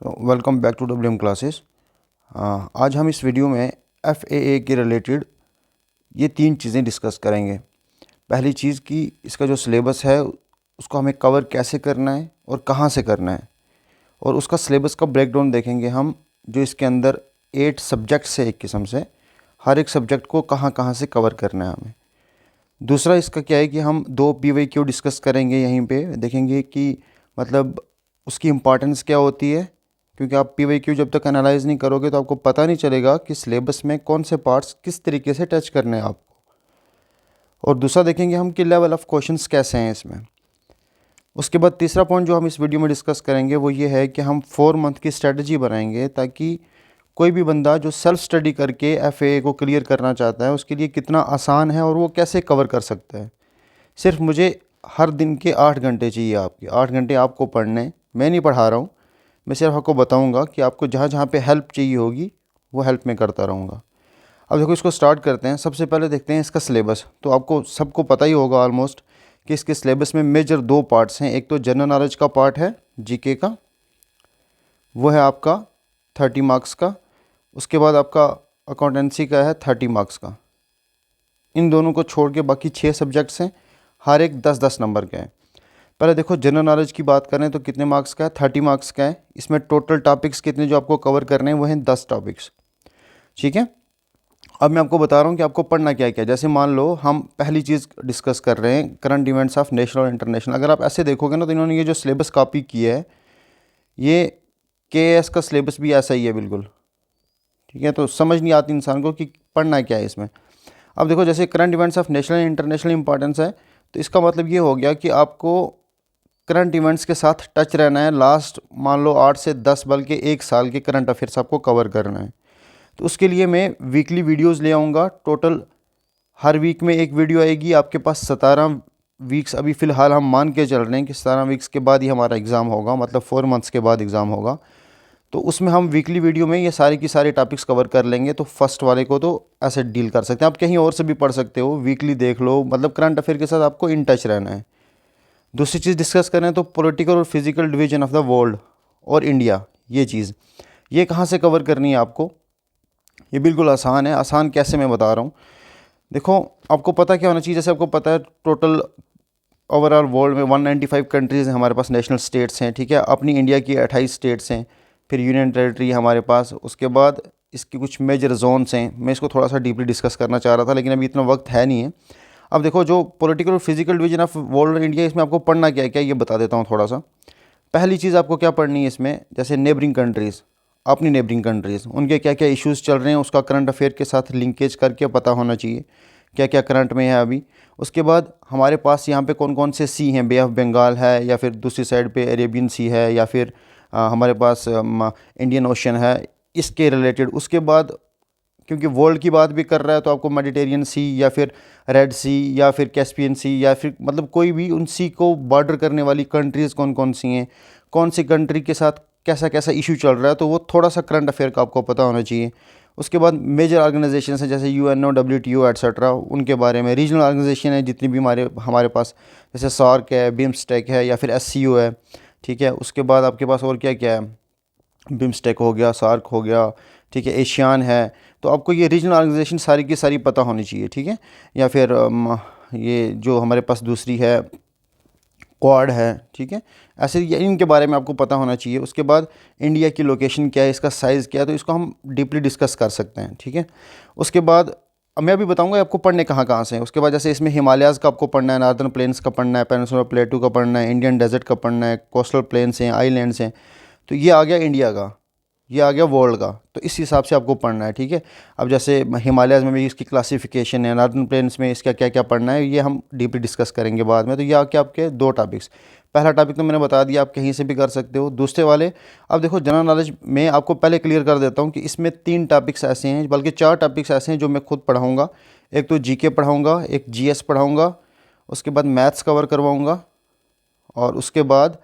Welcome back to WM classes. आज हम इस वीडियो में FAA के रिलेटेड ये 3 चीज़ें डिस्कस करेंगे। पहली चीज़ कि इसका जो सिलेबस है उसको हमें कवर कैसे करना है और कहाँ से करना है, और उसका सिलेबस का ब्रेकडाउन देखेंगे हम, जो इसके अंदर 8 सब्जेक्ट्स है एक किस्म से, हर एक सब्जेक्ट को कहाँ कहाँ से कवर करना है हमें। दूसरा इसका क्या है कि हम 2 PYQ डिस्कस करेंगे, यहीं पे देखेंगे कि मतलब उसकी इम्पॉर्टेंस क्या होती है, क्योंकि आप PYQ जब तक एनालाइज नहीं करोगे तो आपको पता नहीं चलेगा कि सिलेबस में कौन से पार्ट्स किस तरीके से टच करने हैं आपको। और दूसरा देखेंगे हम कि लेवल ऑफ क्वेश्चंस कैसे हैं इसमें। उसके बाद तीसरा पॉइंट जो हम इस वीडियो में डिस्कस करेंगे वो ये है कि हम 4 मंथ की स्ट्रेटजी बनाएंगे, ताकि कोई भी बंदा जो सेल्फ स्टडी करके FAA को क्लियर करना चाहता है उसके लिए कितना आसान है और वो कैसे कवर कर सकता है। सिर्फ मुझे हर दिन के 8 घंटे चाहिए, आपके 8 घंटे आपको पढ़ने। मैं नहीं पढ़ा रहा हूँ, मैं सिर्फ आपको बताऊँगा कि आपको जहाँ जहाँ पे हेल्प चाहिए होगी वो हेल्प मैं करता रहूँगा। अब देखो, इसको स्टार्ट करते हैं। सबसे पहले देखते हैं इसका सिलेबस। तो आपको सबको पता ही होगा ऑलमोस्ट कि इसके सिलेबस में मेजर 2 पार्ट्स हैं। एक तो जनरल नॉलेज का पार्ट है, GK का, वो है आपका 30 मार्क्स का। उसके बाद आपका अकाउंटेंसी का है 30 मार्क्स का। इन दोनों को छोड़ के बाकी 6 सब्जेक्ट्स हैं, हर एक 10-10 नंबर के हैं। पहले देखो, जनरल नॉलेज की बात करें तो कितने मार्क्स का है? 30 मार्क्स का है। इसमें टोटल टॉपिक्स कितने जो आपको कवर करने हैं वो हैं 10 टॉपिक्स। ठीक है, अब मैं आपको बता रहा हूँ कि आपको पढ़ना क्या क्या है। जैसे मान लो हम पहली चीज़ डिस्कस कर रहे हैं करंट इवेंट्स ऑफ नेशनल और इंटरनेशनल। अगर आप ऐसे देखोगे ना तो इन्होंने ये जो सिलेबस कॉपी किया है, ये KAS का सिलेबस भी ऐसा ही है बिल्कुल। ठीक है, तो समझ नहीं आती इंसान को कि पढ़ना क्या है इसमें। अब देखो, जैसे current events of national and international importance है, तो इसका मतलब ये हो गया कि आपको करंट इवेंट्स के साथ टच रहना है। लास्ट मान लो 8 से 10 बल्कि 1 साल के करंट अफेयर्स आपको कवर करना है। तो उसके लिए मैं वीकली वीडियोस ले आऊँगा। टोटल हर वीक में एक वीडियो आएगी। आपके पास 17 वीक्स अभी फ़िलहाल हम मान के चल रहे हैं कि 17 वीक्स के बाद ही हमारा एग्ज़ाम होगा, मतलब 4 मंथ्स के बाद एग्ज़ाम होगा। तो उसमें हम वीकली वीडियो में ये सारे की सारे टॉपिक्स कवर कर लेंगे। तो फर्स्ट वाले को तो ऐसे डील कर सकते हैं, आप कहीं और से भी पढ़ सकते हो, वीकली देख लो। मतलब करंट अफेयर के साथ आपको इन टच रहना है। दूसरी चीज़ डिस्कस करें तो पॉलिटिकल और physical division of the world और इंडिया, ये चीज़ ये कहाँ से कवर करनी है आपको। ये बिल्कुल आसान है। आसान कैसे, मैं बता रहा हूँ। देखो, आपको पता क्या होना चाहिए, जैसे आपको पता है टोटल ओवरऑल वर्ल्ड में 195 कंट्रीज़ हैं हमारे पास, नेशनल स्टेट्स हैं। ठीक है, अपनी इंडिया की 28 स्टेट्स हैं, फिर यूनियन टेरिटरी है हमारे पास। उसके बाद इसकी कुछ मेजर जोन्स हैं। मैं इसको थोड़ा सा डीपली डिस्कस करना चाह रहा था, लेकिन अभी इतना वक्त है नहीं है। अब देखो, जो पॉलिटिकल और फिजिकल डिवीजन ऑफ वर्ल्ड और इंडिया, इसमें आपको पढ़ना क्या है क्या, ये बता देता हूँ थोड़ा सा। पहली चीज़ आपको क्या पढ़नी है इसमें, जैसे नेबरिंग कंट्रीज़, अपनी नेबरिंग कंट्रीज़, उनके क्या क्या इश्यूज़ चल रहे हैं, उसका करंट अफेयर के साथ लिंकेज करके पता होना चाहिए क्या क्या करंट में है अभी। उसके बाद हमारे पास यहाँ पे कौन कौन से सी हैं, बे ऑफ बंगाल है, या फिर दूसरी साइड पे अरेबियन सी है, या फिर हमारे पास इंडियन ओशन है, इसके रिलेटेड। उसके बाद क्योंकि वर्ल्ड की बात भी कर रहा है तो आपको मेडिटेरियन सी, या फिर रेड सी, या फिर कैस्पियन सी, या फिर मतलब कोई भी उन सी को बॉर्डर करने वाली कंट्रीज़ कौन कौन सी हैं, कौन सी कंट्री के साथ कैसा कैसा इशू चल रहा है, तो वो थोड़ा सा करंट अफेयर का आपको पता होना चाहिए। उसके बाद मेजर ऑर्गेनाइजेशन है जैसे UNO, WTO एट्सेट्रा, उनके बारे में। रीजनल ऑर्गेनाइजेशन है जितनी भी हमारे पास, जैसे सार्क है, बिम्स्टेक है, या फिर SCO है। ठीक है, उसके बाद आपके पास और क्या क्या है, बिम्स्टेक हो गया, सार्क हो गया, ठीक है, एशियान है। तो आपको ये रीजनल ऑर्गेनाइजेशन सारी की सारी पता होनी चाहिए। ठीक है, या फिर ये जो हमारे पास दूसरी है, क्वाड है। ठीक है, ऐसे इनके बारे में आपको पता होना चाहिए। उसके बाद इंडिया की लोकेशन क्या है, इसका साइज़ क्या है, तो इसको हम डीपली डिस्कस कर सकते हैं। ठीक है, उसके बाद अब मैं अभी बताऊंगा आपको पढ़ने कहाँ कहाँ से हैं। उसके बाद जैसे इसमें हिमालयाज़ का आपको पढ़ना है, नॉर्दर्न प्लेन्स का पढ़ना है, पेनिनसुलर प्लेटू का पढ़ना है, इंडियन डेजर्ट का पढ़ना है, कोस्टल प्लेन्स हैं, आइलैंड्स हैं। तो ये आ गया इंडिया का, ये आ गया वर्ल्ड का। तो इस हिसाब से आपको पढ़ना है। ठीक है, अब जैसे हिमालयाज़ में भी इसकी क्लासिफिकेशन है, नॉर्दर्न प्लेन्स में इसका क्या क्या पढ़ना है, ये हम डीपली डिस्कस करेंगे बाद में। तो ये आके आपके 2 टॉपिक्स। पहला टॉपिक तो मैंने बता दिया, आप कहीं से भी कर सकते हो। दूसरे वाले, अब देखो जनरल नॉलेज में आपको पहले क्लियर कर देता हूँ कि इसमें 3 टॉपिक्स ऐसे हैं, बल्कि 4 टॉपिक्स ऐसे हैं जो मैं खुद पढ़ाऊँगा। एक तो GK पढ़ाऊँगा, एक GS पढ़ाऊँगा, उसके बाद मैथ्स कवर करवाऊँगा, और उसके बाद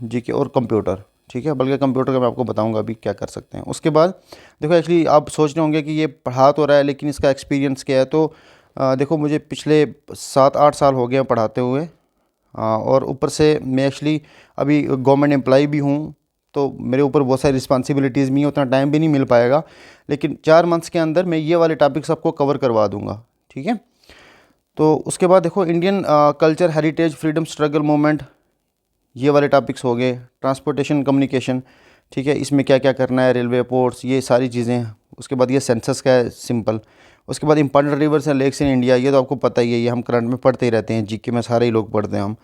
GK और कंप्यूटर। ठीक है, बल्कि कंप्यूटर का मैं आपको बताऊंगा अभी क्या कर सकते हैं। उसके बाद देखो, एक्चुअली आप सोच रहे होंगे कि ये पढ़ा तो रहा है लेकिन इसका एक्सपीरियंस क्या है। तो देखो, मुझे पिछले 7-8 साल हो गए हैं पढ़ाते हुए। और ऊपर से मैं एक्चुअली अभी गवर्नमेंट एम्प्लॉय भी हूँ, तो मेरे ऊपर बहुत सारी रिस्पॉन्सिबिलिटीज़ भी हैं, उतना टाइम भी नहीं मिल पाएगा, लेकिन 4 मंथ्स के अंदर मैं ये वाले टॉपिक्स आपको कवर करवा दूँगा, ठीक है। तो उसके बाद देखो Indian culture, heritage, freedom struggle movement, ये वाले टॉपिक्स हो गए। ट्रांसपोर्टेशन, कम्युनिकेशन, ठीक है, इसमें क्या क्या करना है, रेलवे, पोर्ट्स, ये सारी चीज़ें। उसके बाद ये सेंसस का है, सिंपल। उसके बाद important rivers and lakes in India, ये तो आपको पता ही है, ये हम करंट में पढ़ते ही रहते हैं, जीके में सारे ही लोग पढ़ते हैं हम।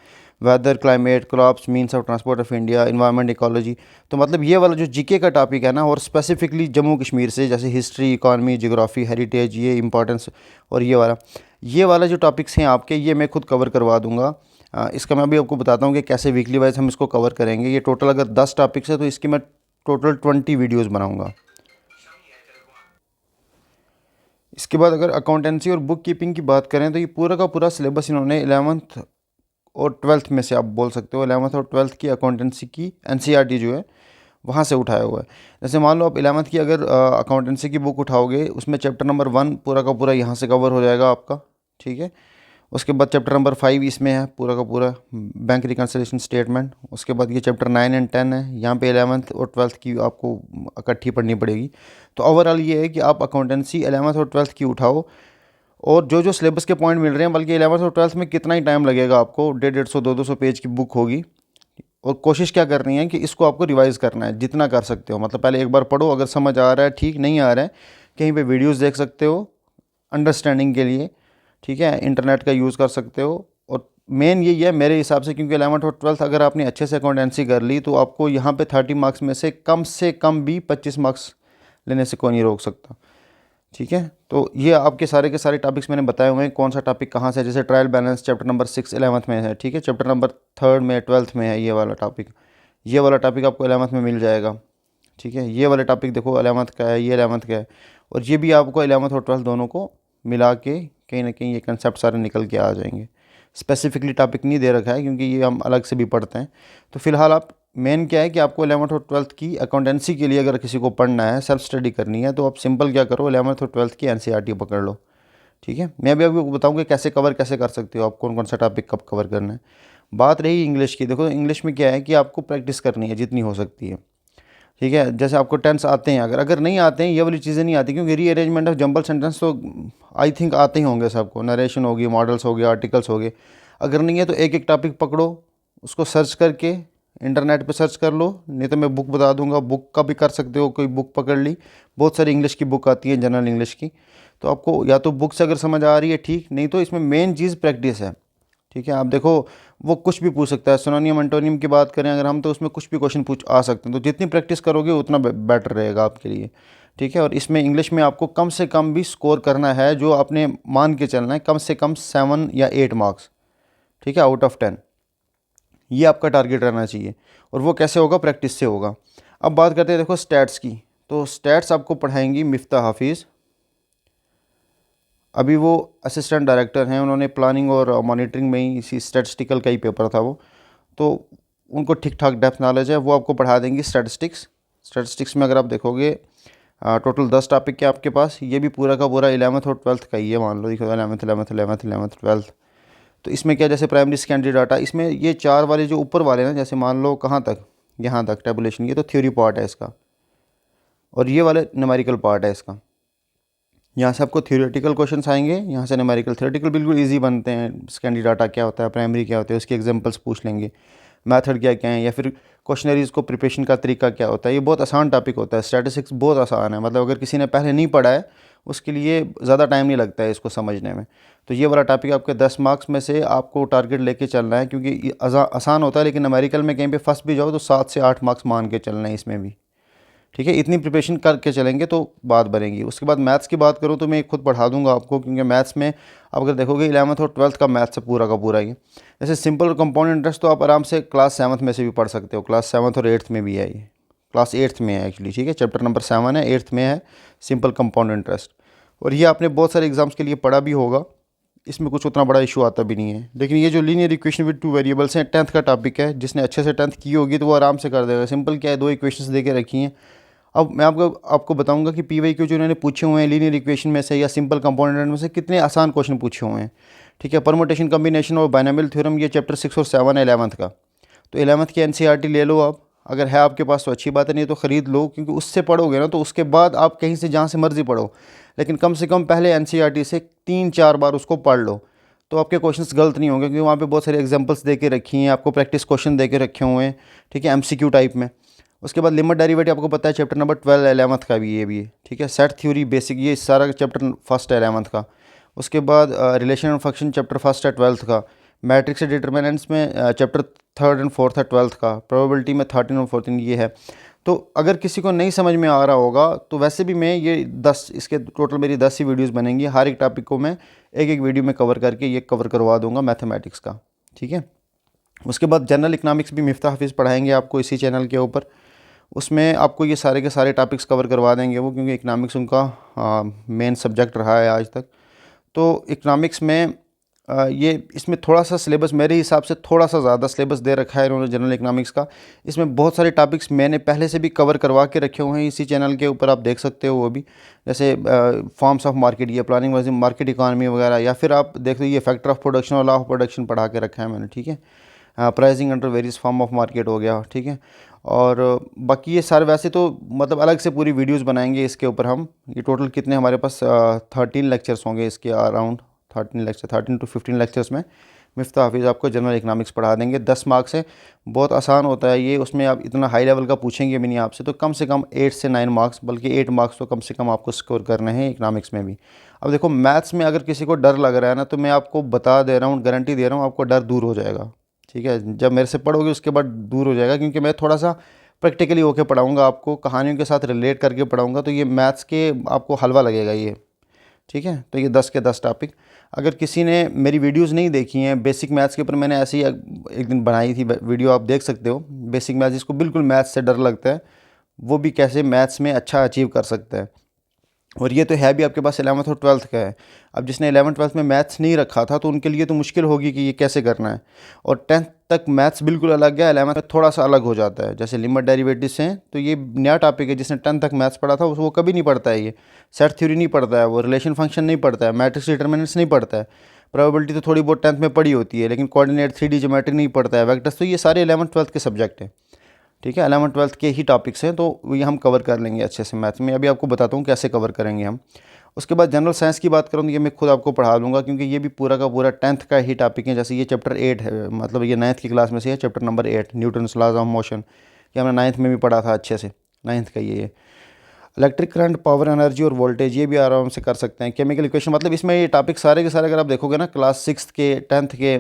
Weather, climate, crops, means of transport of India, environment, ecology. तो मतलब ये वाला जो जीके का टॉपिक है ना, और स्पेसिफिकली जम्मू कश्मीर से, जैसे हिस्ट्री, इकॉनमी, जियोग्राफी, हेरिटेज, ये इंपॉर्टेंस, और ये वाला जो टॉपिक्स हैं आपके, ये मैं खुद कवर करवा दूंगा। इसका मैं अभी आपको बताता हूँ कि कैसे वीकली वाइज हम इसको कवर करेंगे। ये टोटल अगर 10 टॉपिक्स है तो इसकी मैं टोटल 20 वीडियोज़ बनाऊँगा। इसके बाद अगर अकाउंटेंसी और बुक कीपिंग की बात करें तो ये पूरा का पूरा सिलेबस इन्होंने 11th और 12th में से, आप बोल सकते हो 11th और 12th की अकाउंटेंसी की एनसीईआरटी जो है वहाँ से उठाया हुआ है। जैसे मान लो आप 11th की अगर अकाउंटेंसी की बुक उठाओगे, उसमें चैप्टर नंबर 1 पूरा का पूरा यहाँ से कवर हो जाएगा आपका, ठीक है। उसके बाद चैप्टर नंबर 5 इसमें है पूरा का पूरा, बैंक रिकन्सिलिएशन स्टेटमेंट। उसके बाद ये चैप्टर 9 एंड 10 है, यहाँ पे 11th और 12th की आपको इकट्ठी पढ़नी पड़ेगी। तो ओवरऑल ये है कि आप अकाउंटेंसी 11th और 12th की उठाओ, और जो जो सिलेबस के पॉइंट मिल रहे हैं, बल्कि 11th और 12th में कितना ही टाइम लगेगा आपको, 150 200 पेज की बुक होगी, और कोशिश क्या करनी है कि इसको आपको रिवाइज़ करना है जितना कर सकते हो। मतलब पहले एक बार पढ़ो, अगर समझ आ रहा है, ठीक नहीं आ रहा है, कहीं पे वीडियोस देख सकते हो अंडरस्टैंडिंग के लिए, ठीक है, इंटरनेट का यूज़ कर सकते हो। और मेन यही है मेरे हिसाब से, क्योंकि 11th और 12th अगर आपने अच्छे से अकाउंटेंसी कर ली तो आपको यहाँ पे 30 मार्क्स में से कम भी 25 मार्क्स लेने से कोई नहीं रोक सकता, ठीक है। तो ये आपके सारे के सारे टॉपिक्स मैंने बताए हुए हैं, कौन सा टॉपिक कहाँ से है। जैसे trial balance chapter number 6 11th में है, ठीक है, चैप्टर नंबर 3 में 12th में है ये वाला टॉपिक। ये वाला टॉपिक आपको 11th में मिल जाएगा, ठीक है। ये वाला टॉपिक देखो 11th का है, ये 11th का है, और ये भी आपको 11th और 12th दोनों को मिला के कहीं ना कहीं ये कंसेप्ट सारे निकल के आ जाएंगे। स्पेसिफिकली टॉपिक नहीं दे रखा है क्योंकि ये हम अलग से भी पढ़ते हैं। तो फिलहाल आप, मेन क्या है कि आपको 11th और 12th की अकाउंटेंसी के लिए अगर किसी को पढ़ना है, सेल्फ स्टडी करनी है, तो आप सिंपल क्या करो, 11th और 12th की एनसीईआरटी पकड़ लो, ठीक है। मैं भी आपको बताऊँगा कैसे कर सकते हो आप, कौन कौन सा टॉपिक कब कवर करना है। बात रही इंग्लिश की, देखो इंग्लिश में क्या है कि आपको प्रैक्टिस करनी है जितनी हो सकती है, ठीक है। जैसे आपको टेंस आते हैं, अगर नहीं आते हैं, ये वाली चीज़ें नहीं आती, क्योंकि रीअरेंजमेंट ऑफ जंबल सेंटेंस तो आई थिंक आते ही होंगे सबको, नरेशन होगी, मॉडल्स हो गए, आर्टिकल्स हो गए। अगर नहीं है तो एक एक टॉपिक पकड़ो, उसको सर्च करके इंटरनेट पे सर्च कर लो, नहीं तो मैं बुक बता दूंगा, बुक का भी कर सकते हो। कोई बुक पकड़ ली, बहुत सारी इंग्लिश की बुक आती है, जनरल इंग्लिश की, तो आपको या तो बुक से अगर समझ आ रही है ठीक, नहीं तो इसमें मेन चीज़ प्रैक्टिस है, ठीक है। आप देखो वो कुछ भी पूछ सकता है, सिनोनियम एंटोनियम की बात करें अगर हम, तो उसमें कुछ भी क्वेश्चन पूछ आ सकते हैं। तो जितनी प्रैक्टिस करोगे उतना बेटर रहेगा आपके लिए, ठीक है। और इसमें इंग्लिश में आपको कम से कम भी स्कोर करना है, जो आपने मान के चलना है, कम से कम 7 या 8 मार्क्स, ठीक है, आउट ऑफ 10, ये आपका टारगेट रहना चाहिए। और वो कैसे होगा, प्रैक्टिस से होगा। अब बात करते हैं देखो स्टैट्स की, तो स्टैट्स आपको पढ़ाएंगी मिफ्ता हाफिज़। अभी वो असिस्टेंट डायरेक्टर हैं, उन्होंने प्लानिंग और मॉनिटरिंग में ही इसी स्टैटिस्टिकल का ही पेपर था वो, तो उनको ठीक ठाक डेप्थ नॉलेज है, वो आपको पढ़ा देंगी स्टैटिस्टिक्स में अगर आप देखोगे टोटल 10 टॉपिक के आपके पास, ये भी पूरा का पूरा 11th और 12th का ही है। मान लो देखो 11th 12th, तो इसमें क्या, जैसे प्राइमरी सेकेंडरी डाटा, इसमें ये 4 वाले जो ऊपर वाले ना, जैसे मान लो कहाँ तक, यहाँ तक टेबुलेशन, ये तो थ्योरी पार्ट है इसका, और ये वाले न्यूमेरिकल पार्ट है इसका। यहाँ से आपको थ्योरेटिकल क्वेश्चंस आएंगे, यहाँ से न्यूमेरिकल। थ्योरेटिकल बिल्कुल इजी बनते हैं, सेकेंडरी डाटा क्या होता है, प्राइमरी क्या होता है, उसके एग्जांपल्स पूछ लेंगे, मेथड क्या क्या है, या फिर क्वेश्चनरीज को प्रिपरेशन का तरीका क्या होता है। ये बहुत आसान टॉपिक होता है, स्टैटिस्टिक्स बहुत आसान है, मतलब अगर किसी ने पहले नहीं पढ़ा है उसके लिए ज़्यादा टाइम नहीं लगता है इसको समझने में। तो ये वाला टॉपिक आपके 10 मार्क्स में से आपको टारगेट लेके चलना है, क्योंकि ये आसान होता है, लेकिन न्यूमेरिकल में कहीं पे फंस भी जाओ तो 7 से 8 मार्क्स मान के चलना है इसमें भी, ठीक है। इतनी प्रिपरेशन करके चलेंगे तो बात बनेगी। उसके बाद मैथ्स की बात करूँ तो मैं खुद पढ़ा दूंगा आपको, क्योंकि मैथ्स में आप अगर देखोगे 11th और 12th का मैथ्स है पूरा का पूरा ही। जैसे सिंपल और कंपाउंड इंटरेस्ट तो आप आराम से क्लास 7th में से भी पढ़ सकते हो, क्लास 7th और 8th में भी है, ये क्लास 8th में है एक्चुअली, ठीक है। चैप्टर नंबर 7 है, 8th में है सिंपल कंपाउंड इंटरेस्ट, और ये आपने बहुत सारे एग्जाम्स के लिए पढ़ा भी होगा, इसमें कुछ उतना बड़ा इशू आता भी नहीं है। लेकिन ये जो लीनियर इक्वेशन विद 2 वेरिएबल्स हैं, 10th का टॉपिक है, जिसने अच्छे से 10th की होगी तो वो आराम से कर देगा। सिंपल क्या है, 2 इक्वेशंस दे के रखी हैं। अब मैं आपको बताऊंगा कि PYQ जो इन्होंने पूछे हुए हैं लीनियर इक्वेशन में से या सिंपल कंपाउंड में से, कितने आसान क्वेश्चन पूछे हुए हैं, ठीक है। परमुटेशन, कम्बिनेशन और बाइनोमियल थ्योरम, ये चैप्टर 6 और 7 है 11th का। तो 11th की NCERT ले लो आप, अगर है आपके पास तो अच्छी बात है, नहीं तो ख़रीद लो, क्योंकि उससे पढ़ोगे ना तो उसके बाद आप कहीं से जहाँ से मर्ज़ी पढ़ो, लेकिन कम से कम पहले एनसीईआरटी से 3-4 बार उसको पढ़ लो, तो आपके क्वेश्चंस गलत नहीं होंगे, क्योंकि वहाँ पे बहुत सारे एग्जांपल्स दे के रखी हैं, आपको प्रैक्टिस क्वेश्चन दे के रखे हुए हैं, ठीक है, एमसीक्यू टाइप में। उसके बाद लिमिट डेरिवेटिव आपको पता है चैप्टर नंबर 12 11th का भी ये भी है, ठीक है। सेट थ्योरी बेसिक ये सारा चैप्टर फर्स्ट है 11th का। उसके बाद relation and function chapter first है 12th का। मैट्रिक्स से डिटर्मिनेंट्स में चैप्टर 3rd एंड 4th है 12th का। प्रोबेबिलिटी में 13 और 14 ये है। तो अगर किसी को नहीं समझ में आ रहा होगा तो वैसे भी मैं ये 10 इसके टोटल मेरी 10 ही वीडियोस बनेंगी, हर एक टॉपिक को मैं एक एक वीडियो में कवर करके ये कवर करवा दूंगा मैथमेटिक्स का, ठीक है। उसके बाद जनरल इकनॉमिक्स भी मिफ्ता हाफिज़ पढ़ाएंगे आपको इसी चैनल के ऊपर। उसमें आपको ये सारे के सारे टॉपिक्स कवर करवा देंगे वो, क्योंकि इकनॉमिक्स उनका मेन सब्जेक्ट रहा है आज तक। तो इकनॉमिक्स में ये इसमें थोड़ा सा सिलेबस मेरे हिसाब से थोड़ा सा ज़्यादा सिलेबस दे रखा है इन्होंने जनरल इकनॉमिक्स का। इसमें बहुत सारे टॉपिक्स मैंने पहले से भी कवर करवा के रखे हुए हैं इसी चैनल के ऊपर, आप देख सकते हो वो भी, जैसे फॉर्म्स ऑफ मार्केट, ये प्लानिंग वर्सेस मार्केट इकॉनमी वगैरह, या फिर आप देख लो ये फैक्टर ऑफ प्रोडक्शन और लॉ ऑफ प्रोडक्शन पढ़ा के रखा है मैंने, ठीक है। Pricing under various form of market हो गया, ठीक है। और बाकी ये सारे वैसे तो मतलब अलग से पूरी वीडियोस बनाएंगे इसके ऊपर हम। ये टोटल कितने हमारे पास 13 लेक्चर्स होंगे इसके अराउंड, 13 to 15 लेक्चर्स में मिफ्ता हाफिज़ आपको जनरल इकनॉमिक्स पढ़ा देंगे। 10 मार्क्स है, बहुत आसान होता है ये, उसमें आप इतना हाई लेवल का पूछेंगे भी नहीं आपसे, तो कम से कम 8 से 9 मार्क्स, बल्कि 8 मार्क्स तो कम से कम आपको स्कोर करने हैं इकनॉमिक्स में भी। अब देखो मैथ्स में अगर किसी को डर लग रहा है ना, तो मैं आपको बता दे रहा हूँ, गारंटी दे रहा हूँ, आपको डर दूर हो जाएगा, ठीक है। जब मेरे से पढ़ोगे उसके बाद दूर हो जाएगा, क्योंकि मैं थोड़ा सा प्रैक्टिकली होकर पढ़ाऊँगा आपको, कहानियों के साथ रिलेट करके पढ़ाऊँगा, तो ये मैथ्स के आपको हलवा लगेगा ये, ठीक है। तो ये 10 के 10 टॉपिक। अगर किसी ने मेरी वीडियोस नहीं देखी हैं बेसिक मैथ्स के ऊपर, मैंने ऐसे ही एक दिन बनाई थी वीडियो, आप देख सकते हो। बेसिक मैथ्स जिसको बिल्कुल मैथ्स से डर लगता है वो भी कैसे मैथ्स में अच्छा अचीव कर सकता है। और ये तो है भी आपके पास 11th और 12th का है। अब जिसने 11th 12th में मैथ्स नहीं रखा था तो उनके लिए तो मुश्किल होगी कि ये कैसे करना है। और 10th तक मैथ्स बिल्कुल अलग है, 11th में थोड़ा सा अलग हो जाता है। जैसे लिमिट डेरिवेटिव्स हैं तो ये नया टॉपिक है, जिसने 10th तक मैथ्स पढ़ा था वो कभी नहीं पढ़ता है, ये सेट थ्योरी नहीं पढ़ता है, वो रिलेशन फंक्शन नहीं पढ़ता है, मैट्रिक्स डिटर्मिनेंट्स नहीं पढ़ता है। प्रोबेबिलिटी तो थोड़ी बहुत 10th में पढ़ी होती है, लेकिन कोऑर्डिनेट 3D ज्योमेट्री नहीं पढ़ता है, वेक्टर्स, तो ये सारे 11th 12th के सब्जेक्ट हैं, ठीक है। 11th 12th के ही टॉपिक्स हैं, तो ये हम कवर कर लेंगे अच्छे से मैथ्स में। अभी आपको बताता हूँ कैसे कवर करेंगे हम। उसके बाद जनरल साइंस की बात करूँ तो ये मैं खुद आपको पढ़ा दूंगा, क्योंकि ये भी पूरा का पूरा 10th का ही टॉपिक है। जैसे ये चैप्टर 8 है, मतलब ये 9th की क्लास में से है, chapter number 8 Newton's laws of motion, ये हमने 9th में भी पढ़ा था अच्छे से, 9th का ये इलेक्ट्रिक करंट, पावर एनर्जी और वोल्टेज, ये भी आराम से कर सकते हैं। केमिकल इक्वेशन, मतलब इसमें ये टॉपिक सारे के सारे अगर आप देखोगे ना, क्लास 6 के, 10th के,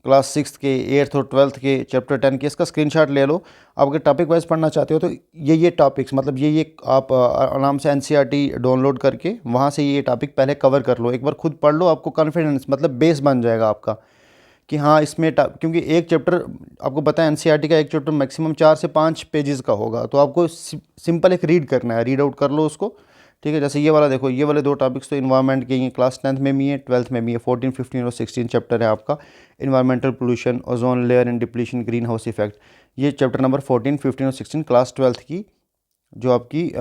क्लास 6 के, 8th और 12th के, चैप्टर 10 के, इसका स्क्रीनशॉट ले लो। आप अगर टॉपिक वाइज पढ़ना चाहते हो तो ये टॉपिक्स, मतलब ये आप आराम से एनसीईआरटी डाउनलोड करके वहाँ से ये टॉपिक पहले कवर कर लो, एक बार खुद पढ़ लो, आपको कॉन्फिडेंस, मतलब बेस बन जाएगा आपका कि हाँ इसमें क्योंकि एक चैप्टर आपको पता है एनसीईआरटी का एक चैप्टर मैक्सिमम 4 से 5 पेजेस का होगा, तो आपको सिंपल एक रीड करना है, रीड आउट कर लो उसको, ठीक है। जैसे ये वाला देखो, ये वाले 2 टॉपिक्स तो इन्वायरमेंट के ही क्लास 10th में भी है, 12th में भी है। 14, 15 और 16 चैप्टर है आपका, environmental pollution, ozone layer and depletion, green house effect. ये चैप्टर नंबर 14, 15 और 16 क्लास 12th की जो आपकी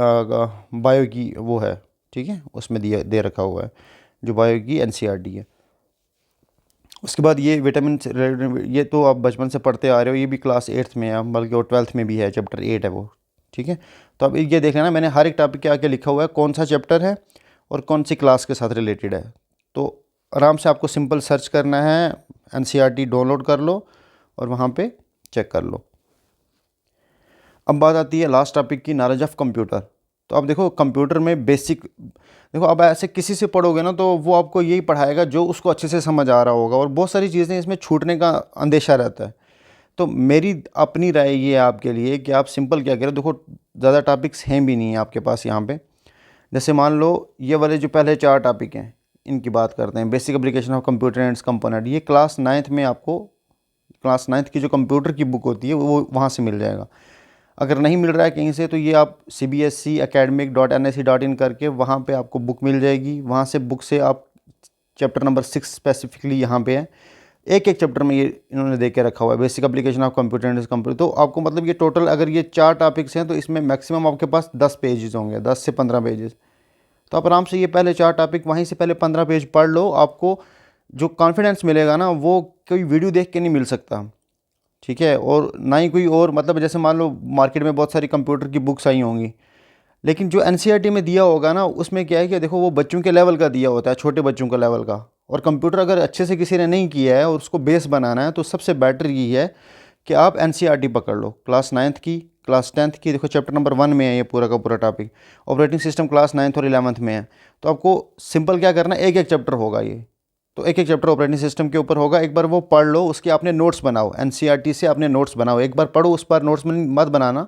बायो की वो है, ठीक है, उसमें दे रखा हुआ है, जो बायो की एनसीईआरटी है। उसके बाद ये विटामिन, ये तो आप बचपन से पढ़ते आ रहे हो, ये भी क्लास 8th में है, बल्कि और 12th में भी है, चैप्टर 8 है वो, ठीक है। तो अब ये देख लेना, मैंने हर एक टॉपिक के आगे लिखा हुआ है कौन सा चैप्टर है और कौन सी क्लास के साथ रिलेटेड है। तो आराम से आपको सिंपल सर्च करना है, एनसीईआरटी डाउनलोड कर लो और वहाँ पे चेक कर लो। अब बात आती है लास्ट टॉपिक की, नॉलेज ऑफ कंप्यूटर। तो अब देखो कंप्यूटर में बेसिक, देखो अब ऐसे किसी से पढ़ोगे ना तो वो आपको यही पढ़ाएगा जो उसको अच्छे से समझ आ रहा होगा, और बहुत सारी चीज़ें इसमें छूटने का अंदेशा रहता है। तो मेरी अपनी राय ये है आपके लिए कि आप सिंपल क्या करें, देखो ज़्यादा टॉपिक्स हैं भी नहीं है आपके पास यहाँ पे। जैसे मान लो ये वाले जो पहले 4 टॉपिक हैं इनकी बात करते हैं, basic application of computer and it's component, ये क्लास 9th में आपको, क्लास 9th की जो कंप्यूटर की बुक होती है वो वहाँ से मिल जाएगा। अगर नहीं मिल रहा है कहीं से तो ये आप cbscacademic.nic.in करके वहाँ पे आपको बुक मिल जाएगी, वहाँ से बुक से आप चैप्टर नंबर 6 स्पेसिफिकली यहाँ पे है, एक एक चैप्टर में ये इन्होंने दे के रखा हुआ है, basic application of computer and computer. तो आपको मतलब ये टोटल अगर ये 4 टॉपिक्स हैं तो इसमें मैक्सिमम आपके पास 10 पेजेस होंगे, 10 से 15 पेजेस। तो आप आराम से ये पहले 4 टॉपिक वहीं से पहले 15 पेज पढ़ लो, आपको जो कॉन्फिडेंस मिलेगा ना वो कोई वीडियो देख के नहीं मिल सकता। ठीक है। और ना ही कोई और, मतलब जैसे मान लो मार्केट में बहुत सारी कंप्यूटर की बुक्स आई होंगी, लेकिन जो एनसीईआरटी में दिया होगा ना, उसमें क्या है कि देखो वो बच्चों के लेवल का दिया होता है, छोटे बच्चों का लेवल का। और कंप्यूटर अगर अच्छे से किसी ने नहीं किया है और उसको बेस बनाना है, तो सबसे बेटर यही है कि आप एनसीईआरटी पकड़ लो, क्लास 9th की, क्लास 10th की। देखो चैप्टर नंबर 1 में है ये पूरा का पूरा topic. Operating system class 9th और 11th में है। तो आपको सिंपल क्या करना है, एक एक चैप्टर होगा ये, तो एक एक चैप्टर ऑपरेटिंग सिस्टम के ऊपर होगा। एक बार वो पढ़ लो, उसके आपने नोट्स बनाओ, एनसीईआरटी से अपने नोट्स बनाओ। एक बार पढ़ो, उस पर नोट्स में मत बनाना।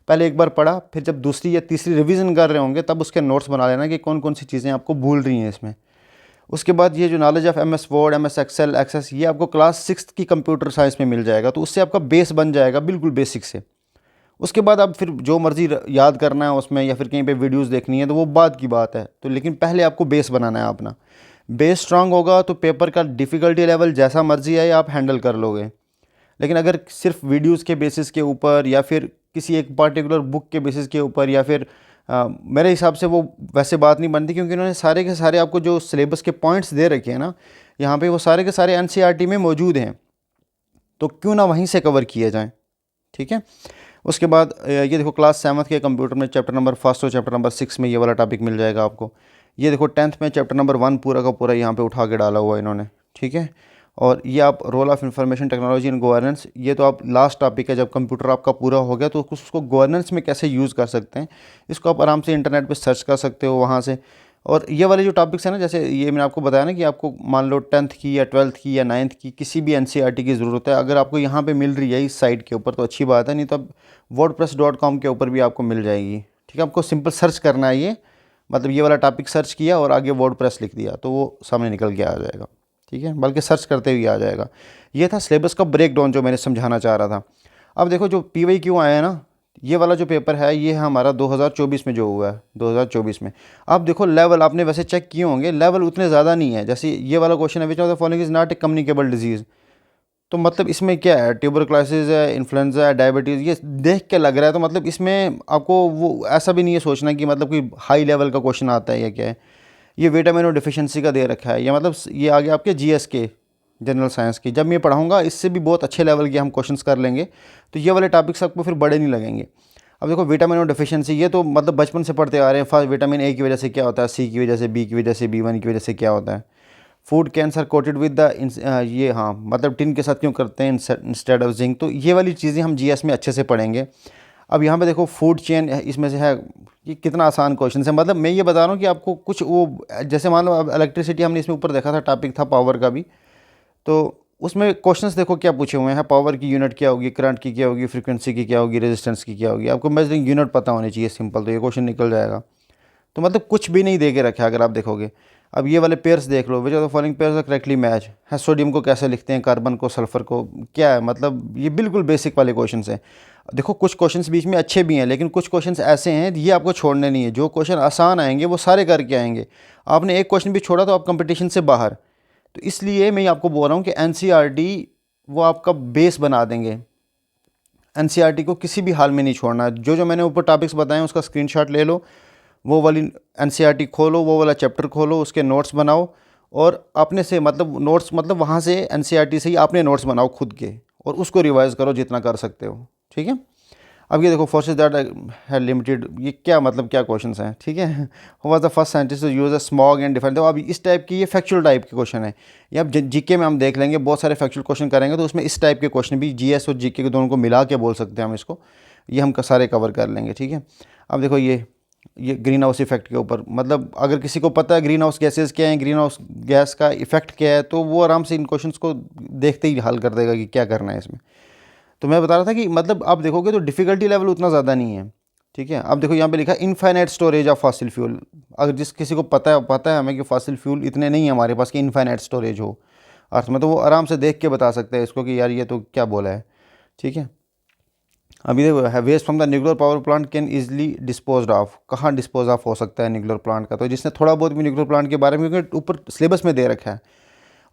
पहले एक बार पढ़ा, फिर जब दूसरी या तीसरी रिवीजन कर रहे होंगे तब उसके नोट्स बना लेना कि कौन कौन सी चीज़ें आपको भूल रही हैं इसमें। उसके बाद ये जो knowledge of MS Word, MS Excel, Access, ये आपको क्लास 6th की कंप्यूटर साइंस में मिल जाएगा। तो उससे आपका बेस बन जाएगा बिल्कुल बेसिक से। उसके बाद आप फिर जो मर्ज़ी याद करना है उसमें, या फिर कहीं पे वीडियोस देखनी है, तो वो बाद की बात है। तो लेकिन पहले आपको बेस बनाना है अपना। बेस स्ट्रांग होगा तो पेपर का डिफ़िकल्टी लेवल जैसा मर्ज़ी आए आप हैंडल कर लोगे। लेकिन अगर सिर्फ वीडियोस के बेसिस के ऊपर, या फिर किसी एक पर्टिकुलर बुक के बेसिस के ऊपर, या फिर मेरे हिसाब से वो वैसे बात नहीं बनती, क्योंकि उन्होंने सारे के सारे आपको जो सिलेबस के पॉइंट्स दे रखे हैं ना यहाँ पे, वो सारे के सारे एनसीईआरटी में मौजूद हैं। तो क्यों ना वहीं से कवर किए जाएँ, ठीक है। उसके बाद ये देखो क्लास 7th के कंप्यूटर में चैप्टर नंबर 1 और चैप्टर नंबर 6 में ये वाला टॉपिक मिल जाएगा आपको। ये देखो 10th में चैप्टर नंबर 1 पूरा का पूरा यहाँ पे उठा के डाला हुआ है इन्होंने, ठीक है। और ये आप role of information technology in governance, ये तो आप लास्ट टॉपिक है। जब कंप्यूटर आपका पूरा हो गया तो उसको गवर्नेंस में कैसे यूज़ कर सकते हैं, इसको आप आराम से इंटरनेट पे सर्च कर सकते हो वहाँ से। और ये वाले जो टॉपिक्स हैं ना, जैसे ये मैंने आपको बताया ना कि आपको मान लो 10th की या 12th की या 9th की किसी भी एनसीईआरटी की ज़रूरत है, अगर आपको यहाँ पे मिल रही है इस साइट के ऊपर तो अच्छी बात है, नहीं तो अब wordpress.com के ऊपर भी आपको मिल जाएगी, ठीक है। आपको सिंपल सर्च करना है ये, मतलब ये वाला टॉपिक सर्च किया और आगे वर्डप्रेस लिख दिया तो वो सामने निकल के आ जाएगा, ठीक है। बल्कि सर्च करते हुए आ जाएगा। ये था सिलेबस का ब्रेक डाउन जो मैंने समझाना चाह रहा था। अब देखो जो PYQ आया है ना, ये वाला जो पेपर है ये है हमारा 2024 में जो हुआ है, 2024 में। अब देखो लेवल आपने वैसे चेक किए होंगे, लेवल उतने ज़्यादा नहीं है। जैसे ये वाला क्वेश्चन है, विच of the following is not a communicable disease. तो मतलब इसमें क्या है, ट्यूबरक्लोसिस है, इन्फ्लुएंजा है, डायबिटीज़, ये देख के लग रहा है। तो मतलब इसमें आपको वो ऐसा भी नहीं है सोचना कि मतलब कोई हाई लेवल का क्वेश्चन आता है या क्या है। ये विटामिन और डिफिशिएंसी का दे रखा है, या मतलब ये आ गया आपके जीएस के, जनरल साइंस की। जब मैं पढ़ाऊँगा इससे भी बहुत अच्छे लेवल के हम क्वेश्चंस कर लेंगे, तो ये वाले टॉपिक्स आपको फिर बड़े नहीं लगेंगे। अब देखो विटामिन और डिफिशिएंसी, ये तो मतलब बचपन से पढ़ते आ रहे हैं। फर्स्ट विटामिन ए की वजह से क्या होता है, सी की वजह से, बी की वजह से, B1 की वजह से क्या होता है। Food cancer coated with the ये, हाँ मतलब टिन के साथ क्यों करते हैं इंस्टेड ऑफ जिंक। तो ये वाली चीज़ें हम जीएस में अच्छे से पढ़ेंगे। अब यहाँ पे देखो फूड चेन इसमें से है, ये कितना आसान क्वेश्चन है। मतलब मैं ये बता रहा हूँ कि आपको कुछ वो, जैसे मान लो अब इलेक्ट्रिसिटी हमने इसमें ऊपर देखा था, टॉपिक था पावर का भी, तो उसमें क्वेश्चंस देखो क्या पूछे हुए हैं। पावर की यूनिट क्या होगी, करंट की क्या होगी, फ्रीक्वेंसी की क्या होगी, रेजिस्टेंस की क्या होगी। आपको मेजरिंग यूनिट पता होनी चाहिए सिंपल, तो ये क्वेश्चन निकल जाएगा। तो मतलब कुछ भी नहीं दे के रखा अगर आप देखोगे। अब ये वाले पेयर्स देख लो, which of the following pairs are correctly match है। सोडियम को कैसे लिखते हैं, कार्बन को, सल्फर को, क्या है, मतलब ये बिल्कुल बेसिक वाले क्वेश्चंस हैं। देखो कुछ क्वेश्चंस बीच में अच्छे भी हैं, लेकिन कुछ क्वेश्चंस ऐसे हैं ये आपको छोड़ने नहीं है। जो क्वेश्चन आसान आएंगे वो सारे करके आएंगे। आपने एक क्वेश्चन भी छोड़ा तो आप कंपटीशन से बाहर। तो इसलिए मैं आपको बोल रहा हूँ कि एनसीईआरटी वो आपका बेस बना देंगे। एनसीईआरटी को किसी भी हाल में नहीं छोड़ना। जो जो मैंने ऊपर टॉपिक्स बताए हैं उसका स्क्रीनशॉट ले लो, वो वाली एनसीईआरटी खोलो, वो वाला चैप्टर खोलो, उसके नोट्स बनाओ, और अपने से मतलब नोट्स, मतलब वहाँ से एनसीईआरटी से ही अपने नोट्स बनाओ खुद के, और उसको रिवाइज़ करो जितना कर सकते हो, ठीक है। अब ये देखो फोर्सेज दैट है लिमिटेड, ये क्या मतलब क्या क्वेश्चंस हैं, ठीक है। Who was the first scientist to use a smog and different. अब इस टाइप की ये फैक्चुअल टाइप के क्वेश्चन है। ये अब जीके में हम देख लेंगे, बहुत सारे फैक्चुअल क्वेश्चन करेंगे तो उसमें इस टाइप के क्वेश्चन भी, जीएस और जीके के दोनों को मिला के बोल सकते हैं हम इसको, ये हम सारे कवर कर लेंगे, ठीक है। अब देखो ये ग्रीन हाउस इफेक्ट के ऊपर, मतलब अगर किसी को पता है ग्रीन हाउस गैसेज क्या है, ग्रीन हाउस गैस का इफेक्ट क्या है, तो वो आराम से इन क्वेश्चंस को देखते ही हल कर देगा कि क्या करना है इसमें। तो मैं बता रहा था कि मतलब आप देखोगे तो डिफ़िकल्टी लेवल उतना ज़्यादा नहीं है, ठीक है। अब देखो यहाँ पे लिखा है infinite storage of fossil fuel. अगर जिस किसी को पता है हमें कि फॉसिल फ्यूल इतने नहीं है हमारे पास कि इनफाइनाइट स्टोरेज हो अर्थ में, तो वो आराम से देख के बता सकते हैं इसको कि यार ये तो क्या बोला है, ठीक है। अभी देखो waste from the nuclear power plant can easily dispose of, कहाँ डिस्पोज ऑफ हो सकता है न्यूक्लियर प्लांट का। तो जिसने थोड़ा बहुत भी न्यूक्लियर प्लांट के बारे में, क्योंकि ऊपर सिलेबस में दे रखा है।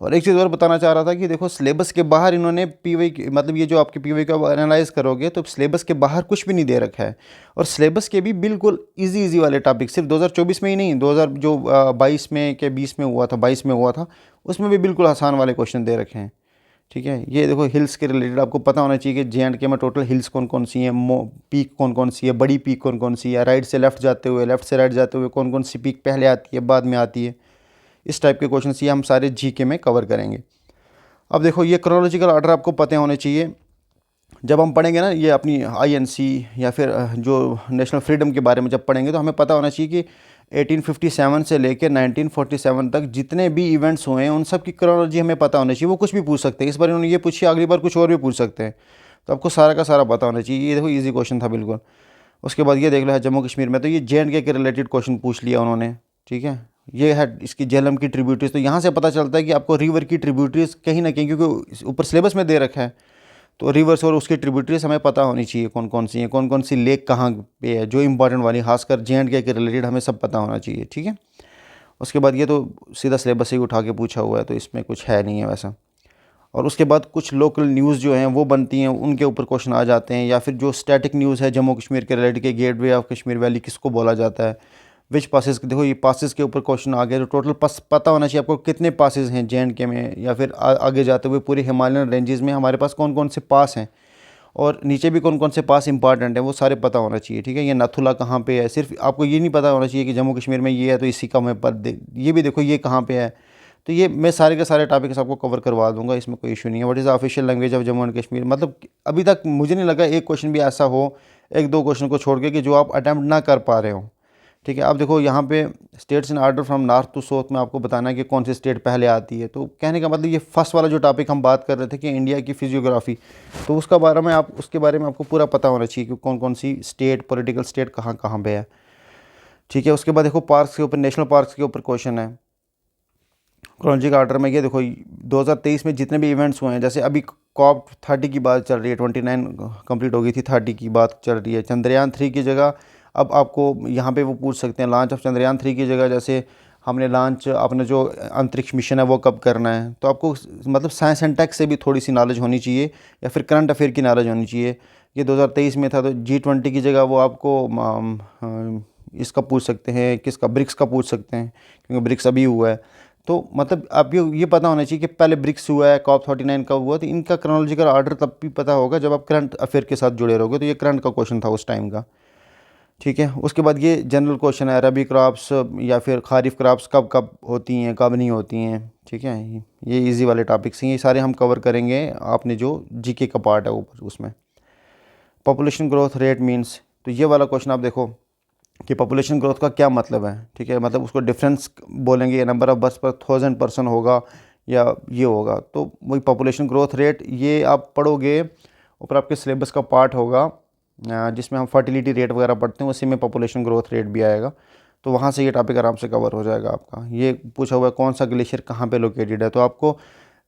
और एक चीज़ और बताना चाह रहा था कि देखो सिलेबस के बाहर इन्होंने पीवाई, मतलब ये जो आपके पीवाई का एनालाइज करोगे तो सिलेबस के बाहर कुछ भी नहीं दे रखा है। और सिलेबस के भी बिल्कुल इजी वाले टॉपिक, सिर्फ 2024 में ही नहीं, 2022 में के 20 में हुआ था, 22 में हुआ था, उसमें भी बिल्कुल आसान वाले क्वेश्चन दे रखे हैं, ठीक है। ये देखो हिल्स के रिलेटेड आपको पता होना चाहिए कि जे.एंड.के में टोटल हिल्स कौन कौन सी हैं, पीक कौन कौन सी है, बड़ी पीक कौन कौन सी है, राइट से लेफ़्ट जाते हुए, लेफ़्ट से राइट जाते हुए कौन कौन सी पीक पहले आती है बाद में आती है। इस टाइप के क्वेश्चन ये हम सारे जीके में कवर करेंगे। अब देखो ये क्रोनोलॉजिकल ऑर्डर आपको पता होने चाहिए। जब हम पढ़ेंगे ना ये अपनी आईएनसी या फिर जो नेशनल फ्रीडम के बारे में जब पढ़ेंगे तो हमें पता होना चाहिए कि 1857 से लेकर 1947 तक जितने भी इवेंट्स हुए हैं उन सब की क्रोनोलॉजी हमें पता होनी चाहिए। वो कुछ भी पूछ सकते हैं, इस बार उन्होंने ये पूछी, अगली बार कुछ और भी पूछ सकते हैं, तो आपको सारा का सारा पता होना चाहिए। ये देखो इजी क्वेश्चन था बिल्कुल। उसके बाद ये देख लो है जम्मू कश्मीर में, तो ये जे.एंड.के के रिलेटेड क्वेश्चन पूछ लिया उन्होंने। ठीक है, ये है इसकी झेलम की ट्रिब्यूटरीज। तो यहाँ से पता चलता है कि आपको रिवर की ट्रिब्यूटरीज कहीं ना कहीं, क्योंकि ऊपर सिलेबस में दे रखा है, तो रिवर्स और उसकी ट्रिब्यूटरीज हमें पता होनी चाहिए कौन कौन सी हैं, कौन कौन सी लेक कहाँ पे है, जो इंपॉर्टेंट वाली, खासकर जे.एंड.के के रिलेटेड हमें सब पता होना चाहिए। ठीक है। उसके बाद ये तो सीधा सिलेबस से ही उठा के पूछा हुआ है, तो इसमें कुछ है नहीं है वैसा। और उसके बाद कुछ लोकल न्यूज़ जो हैं वो बनती हैं, उनके ऊपर क्वेश्चन आ जाते हैं, या फिर जो स्टैटिक न्यूज़ है जम्मू कश्मीर के रिलेटेड के गेटवे ऑफ कश्मीर वैली किसको बोला जाता है, विच पासेस। देखो ये पासेस के ऊपर क्वेश्चन आ गए, तो टोटल पता होना चाहिए आपको कितने पासेस हैं जे.एंड.के में, या फिर आगे जाते हुए पूरे हिमालयन रेंजेस में हमारे पास कौन कौन से पास हैं, और नीचे भी कौन कौन से पास इंपॉर्टेंट है, वो सारे पता होना चाहिए। ठीक है। ये नथुला कहाँ पे है, सिर्फ आपको ये नहीं पता होना चाहिए कि जम्मू कश्मीर में ये है तो इसी का मैं ये भी देखो ये कहाँ पे है। तो ये मैं सारे के सारे टॉपिक्स आपको कवर करवा दूंगा, इसमें कोई इशू नहीं है। What is the official language of Jammu and Kashmir, मतलब अभी तक मुझे नहीं लगा एक क्वेश्चन भी ऐसा हो, एक दो क्वेश्चन को छोड़ के, कि जो आप अटैम्प्ट ना कर पा रहे हो। ठीक है। अब देखो यहाँ पे states in order from north to south में आपको बताना है कि कौन सी स्टेट पहले आती है। तो कहने का मतलब ये फर्स्ट वाला जो टॉपिक हम बात कर रहे थे कि इंडिया की फिजियोग्राफी, तो उसके बारे में आपको पूरा पता होना चाहिए कि कौन कौन सी स्टेट, पॉलिटिकल स्टेट कहाँ कहाँ पे है। ठीक है। उसके बाद देखो पार्क्स के ऊपर, नेशनल पार्क्स के ऊपर क्वेश्चन है क्रोनोलॉजिकल ऑर्डर में। ये देखो 2023 में जितने भी इवेंट्स हुए हैं, जैसे अभी COP30 की बात चल रही है, 29 कंप्लीट हो गई थी, 30 की बात चल रही है। चंद्रयान 3 की जगह अब आपको यहाँ पे वो पूछ सकते हैं, लॉन्च ऑफ चंद्रयान 3 की जगह जैसे हमने लॉन्च अपना जो अंतरिक्ष मिशन है वो कब करना है। तो आपको मतलब साइंस एंड टेक से भी थोड़ी सी नॉलेज होनी चाहिए, या फिर करंट अफेयर की नॉलेज होनी चाहिए। ये 2023 में था, तो G20 की जगह वो आपको इसका पूछ सकते हैं, किसका, ब्रिक्स का पूछ सकते हैं, क्योंकि ब्रिक्स अभी हुआ है। तो मतलब आप ये पता होना चाहिए कि पहले ब्रिक्स हुआ है, COP39 कब हुआ, तो इनका क्रोनोलॉजिकल ऑर्डर तब भी पता होगा जब आप करंट अफेयर के साथ जुड़े रहोगे। तो ये करंट का क्वेश्चन था उस टाइम का। ठीक है। उसके बाद ये जनरल क्वेश्चन है, रबी क्रॉप्स या फिर खारिफ क्रॉप्स कब कब होती हैं, कब नहीं होती हैं। ठीक है। ये इजी वाले टॉपिक्स हैं, ये सारे हम कवर करेंगे आपने जो जीके का पार्ट है ऊपर उसमें। पॉपुलेशन ग्रोथ रेट मीन्स, तो ये वाला क्वेश्चन आप देखो कि पॉपुलेशन ग्रोथ का क्या मतलब है। ठीक है, मतलब उसको डिफरेंस बोलेंगे, ये नंबर ऑफ बर्थ पर 1000 पर्सन होगा या ये होगा, तो वही पॉपुलेशन ग्रोथ रेट, ये आप पढ़ोगे ऊपर आपके सिलेबस का पार्ट होगा जिसमें हम फर्टिलिटी रेट वगैरह पढ़ते हैं, उसी में पॉपुलेशन ग्रोथ रेट भी आएगा। तो वहाँ से ये टॉपिक आराम से कवर हो जाएगा आपका। ये पूछा हुआ है कौन सा ग्लेशियर कहाँ पे लोकेटेड है, तो आपको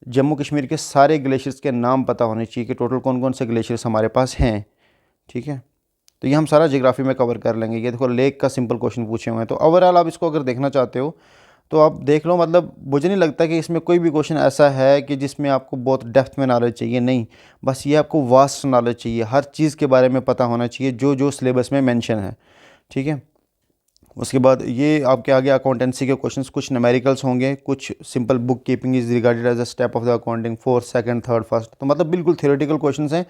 जम्मू कश्मीर के सारे ग्लेशियर्स के नाम पता होने चाहिए कि टोटल कौन कौन से ग्लेशियर्स हमारे पास हैं। ठीक है, तो ये हम सारा जियोग्राफी में कवर कर लेंगे। ये देखो लेक का सिंपल क्वेश्चन पूछे हुए हैं, तो ओवरऑल आप इसको अगर देखना चाहते हो तो आप देख लो। मतलब मुझे नहीं लगता कि इसमें कोई भी क्वेश्चन ऐसा है कि जिसमें आपको बहुत डेप्थ में नॉलेज चाहिए, नहीं, बस ये आपको वास्ट नॉलेज चाहिए, हर चीज़ के बारे में पता होना चाहिए जो जो सिलेबस में मेंशन है। ठीक है, उसके बाद ये आपके आगे अकाउंटेंसी के क्वेश्चंस, कुछ न्यूमेरिकल्स होंगे, कुछ simple book keeping is regarded as a step of the accounting, 4th, 2nd, 3rd, 1st, तो मतलब बिल्कुल थ्योरेटिकल क्वेश्चंस हैं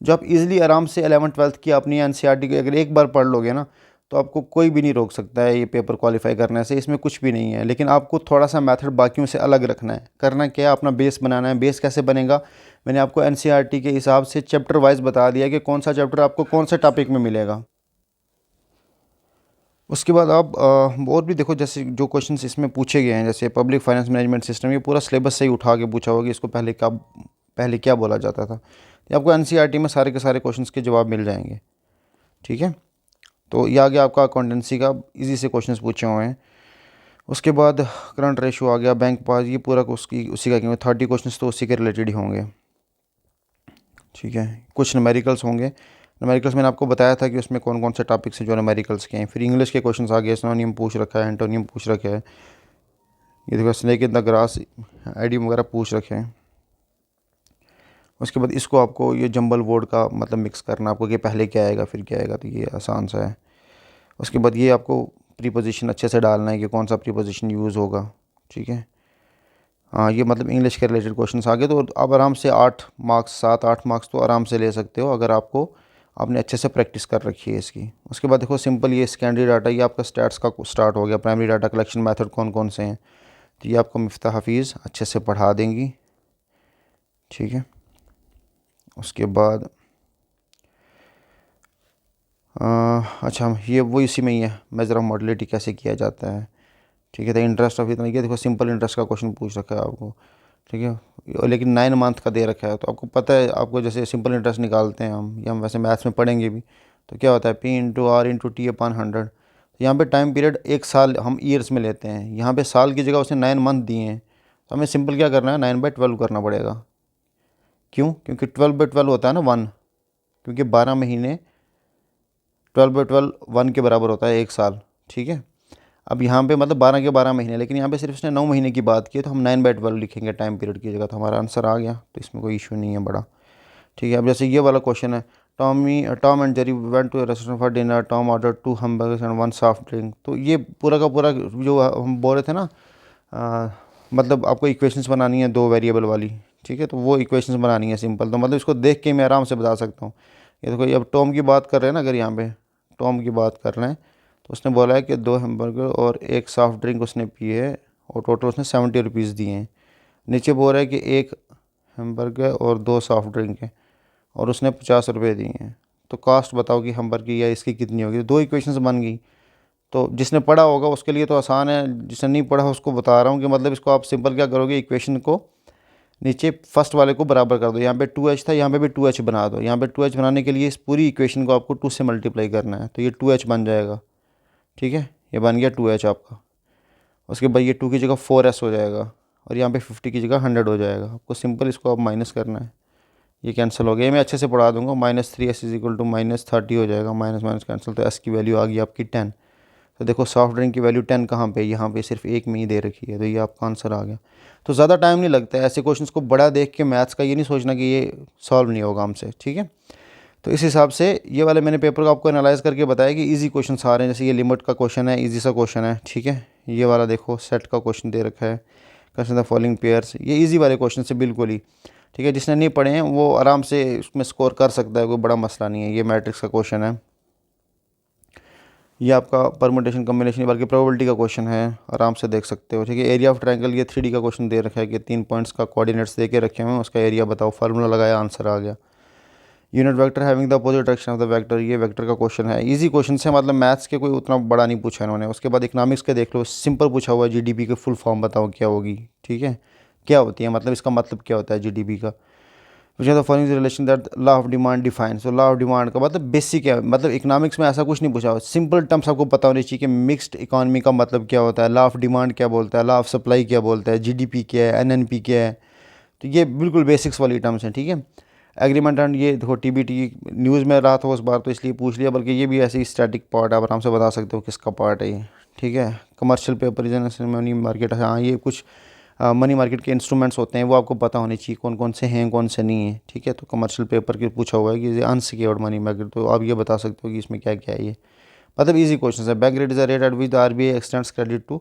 जो आप इजीली आराम से 11th 12th की अपनी एनसीईआरटी की अगर एक बार पढ़ लोगे ना, तो आपको कोई भी नहीं रोक सकता है ये पेपर क्वालिफाई करने से। इसमें कुछ भी नहीं है, लेकिन आपको थोड़ा सा मेथड बाकियों से अलग रखना है। करना क्या है, अपना बेस बनाना है। बेस कैसे बनेगा, मैंने आपको एनसीईआरटी के हिसाब से चैप्टर वाइज बता दिया कि कौन सा चैप्टर आपको कौन से टॉपिक में मिलेगा। उसके बाद आप और भी देखो, जैसे जो क्वेश्चंस इसमें पूछे गए हैं, जैसे पब्लिक फाइनेंस मैनेजमेंट सिस्टम, ये पूरा सिलेबस से ही उठा के पूछा होगा कि इसको पहले क्या बोला जाता था। ये आपको एनसीईआरटी में सारे के सारे क्वेश्चंस के जवाब मिल जाएंगे। ठीक है, तो ये आ गया आपका अकाउंटेंसी का, इजी से क्वेश्चंस पूछे हुए हैं। उसके बाद करंट रेशो आ गया, बैंक पास, ये पूरा उसी का, क्योंकि 30 क्वेश्चंस तो उसी के रिलेटेड ही होंगे। ठीक है, कुछ न्यूमेरिकल्स होंगे। न्यूमेरिकल्स मैंने आपको बताया था कि उसमें कौन कौन से टॉपिक्स हैं जो न्यूमेरिकल्स के हैं। फिर इंग्लिश के क्वेश्चंस आ गए, सिनोनिम पूछ रखा है, एंटोनियम पूछ रखा है, ये देखो snake in the grass, idiom वगैरह पूछ रखे हैं। उसके बाद इसको आपको ये जंबल वर्ड का मतलब मिक्स करना आपको, कि पहले क्या आएगा फिर क्या आएगा, तो ये आसान सा है। उसके बाद ये आपको प्रीपोजिशन अच्छे से डालना है कि कौन सा प्रीपोजिशन यूज़ होगा। ठीक है, हाँ, ये मतलब इंग्लिश के रिलेटेड क्वेश्चंस आ गए, तो आप आराम से 8 मार्क्स 7-8 मार्क्स तो आराम से ले सकते हो अगर आपने अच्छे से प्रैक्टिस कर रखी है इसकी। उसके बाद देखो सिंपल ये सेकेंडरी डाटा, ये आपका स्टैट्स का स्टार्ट हो गया। प्राइमरी डाटा कलेक्शन मेथड कौन कौन से हैं, तो ये आपको मिफ्ता हफीज़ अच्छे से पढ़ा देंगी, ठीक है। उसके बाद अच्छा, ये वो इसी में ही है, मेजर ऑफ मॉडलिटी कैसे किया जाता है, ठीक है। तो इंटरेस्ट ऑफ इतना, ये देखो सिंपल इंटरेस्ट का क्वेश्चन पूछ रखा है आपको, ठीक है, लेकिन 9 मंथ का दे रखा है। तो आपको पता है, आपको जैसे सिंपल इंटरेस्ट निकालते हैं हम, या हम वैसे मैथ्स में पढ़ेंगे भी, तो क्या होता है P/R/T/100। तो यहाँ पे टाइम पीरियड 1 साल हम ईयर्स में लेते हैं, यहाँ पे साल की जगह उसने 9 मंथ दिए हैं, तो हमें सिंपल क्या करना है, 9/12 करना पड़ेगा। क्यों? क्योंकि 12/12 होता है ना 1, क्योंकि 12 महीने 12/12 1 के बराबर होता है 1 साल, ठीक है। अब यहाँ पे मतलब 12 के 12 महीने, लेकिन यहाँ पे सिर्फ इसने 9 महीने की बात की है, तो हम 9/12 लिखेंगे टाइम पीरियड की जगह, तो हमारा आंसर आ गया। तो इसमें कोई इशू नहीं है बड़ा, ठीक है। अब जैसे ये वाला क्वेश्चन है, Tom and Jerry went to a restaurant for dinner, Tom order 2 hamburgers and 1 soft drink. तो ये पूरा का पूरा जो हम बोल रहे थे ना, मतलब आपको इक्वेशंस बनानी है 2 वेरिएबल वाली, ठीक है। तो वो इक्वेशंस बनानी है सिंपल, तो मतलब इसको देख के मैं आराम से बता सकता हूँ। ये देखो, ये अब टॉम की बात कर रहे हैं ना, अगर यहाँ पे टॉम की बात कर रहे हैं, तो उसने बोला है कि 2 हैमबर्गर और 1 सॉफ्ट ड्रिंक उसने पिए है, और टोटल उसने 70 रुपीज़ दिए हैं। नीचे बोल रहा है कि 1 हैमबर्गर और 2 सॉफ्ट ड्रिंक है, और उसने 50 रुपये दिए हैं। तो कास्ट बताओ कि हैमबर्गर की या इसकी कितनी होगी। 2 इक्वेशंस बन गई। तो जिसने पढ़ा होगा उसके लिए तो आसान है, जिसने नहीं पढ़ा उसको बता रहा हूँ कि मतलब इसको आप सिंपल क्या करोगे, इक्वेशन को नीचे फर्स्ट वाले को बराबर कर दो। यहाँ पे 2h था, यहाँ पे भी 2h बना दो। यहाँ पे 2h बनाने के लिए इस पूरी इक्वेशन को आपको 2 से मल्टीप्लाई करना है, तो ये 2h बन जाएगा, ठीक है। ये बन गया 2h आपका। उसके बाद ये 2 की जगह 4s हो जाएगा, और यहाँ पे 50 की जगह 100 हो जाएगा। आपको सिंपल इसको अब माइनस करना है, ये कैंसिल हो गया। ये मैं अच्छे से पढ़ा दूंगा। -3s = -30 हो जाएगा, माइनस माइनस कैंसिल, तो s की वैल्यू आ गई आपकी 10। तो देखो सॉफ्ट ड्रिंक की वैल्यू 10 कहाँ पे, यहाँ पे सिर्फ 1 में ही दे रखी है, तो ये आपका आंसर आ गया। तो ज़्यादा टाइम नहीं लगता है ऐसे क्वेश्चंस को बड़ा देख के मैथ्स का ये नहीं सोचना कि ये सॉल्व नहीं होगा हमसे, ठीक है। तो इस हिसाब से ये वाले मैंने पेपर को आपको एनालाइज करके बताया कि इजी क्वेश्चन आ रहे हैं। जैसे ये लिमिट का क्वेश्चन है, इजी सा क्वेश्चन है, ठीक है। ये वाला देखो सेट का क्वेश्चन दे रखा है, कंसीडर द फॉलोइंग पेयर्स, ये इजी वाले क्वेश्चन से बिल्कुल ही, ठीक है। जिसने नहीं पढ़े हैं वो आराम से उसमें स्कोर कर सकता है, कोई बड़ा मसला नहीं है। ये मैट्रिक्स का क्वेश्चन है, ये आपका परमुटेशन कम्बिनेशन बल्कि प्रोबेबिलिटी का क्वेश्चन है, आराम से देख सकते हो, ठीक है। एरिया ऑफ ट्रायंगल, ये 3D का क्वेश्चन दे रखा है कि 3 पॉइंट्स का कोऑर्डिनेट्स दे के रखे हुए हैं, उसका एरिया बताओ, फार्मूला लगाया, आंसर आ गया। Unit vector having the opposite direction of the vector, ये वेक्टर का क्वेश्चन है। इजी क्वेश्चन है, मतलब मैथ्स के कोई उतना बड़ा नहीं पूछा इन्होंने। उसके बाद इकनॉमिक्स के देख लो, सिंपल पूछा हुआ है, जीडीपी के फुल फॉर्म बताओ क्या होगी, ठीक है, क्या होती है, मतलब इसका मतलब क्या होता है जीडीपी का। Which are the following relation that law of demand define. So law of demand का मतलब बेसिक है, मतलब इकनॉमिक्स में ऐसा कुछ नहीं पूछा हुआ, सिंपल टर्म्स आपको पता होनी चाहिए कि मिक्स्ड इकॉनमी का मतलब क्या होता है, लॉ ऑफ डिमांड क्या बोलता है, लॉ ऑफ सप्लाई क्या बोलता है, जीडीपी क्या है, एनएनपी क्या है। तो ये बिल्कुल बेसिक्स वाली टर्म्स हैं, ठीक है। एग्रीमेंट एंड, ये देखो टीबीटी न्यूज़ में रहा था उस बार तो इसलिए पूछ लिया, बल्कि ये भी ऐसे ही स्टैटिक पार्ट आप आराम से बता सकते हो किसका पार्ट है ये, ठीक है। Commercial paper is money market, हाँ ये कुछ मनी मार्केट के इंस्ट्रूमेंट्स होते हैं, वो आपको पता होने चाहिए कौन कौन से हैं कौन से नहीं हैं, ठीक है। तो कमर्शियल पेपर के पूछा हुआ है कि ये अनसिक्योर्ड मनी मार्केट, तो आप ये बता सकते हो कि इसमें क्या क्या है ये, मतलब इजी क्वेश्चन है। Bank rate is a rate at which the RBI extends credit to,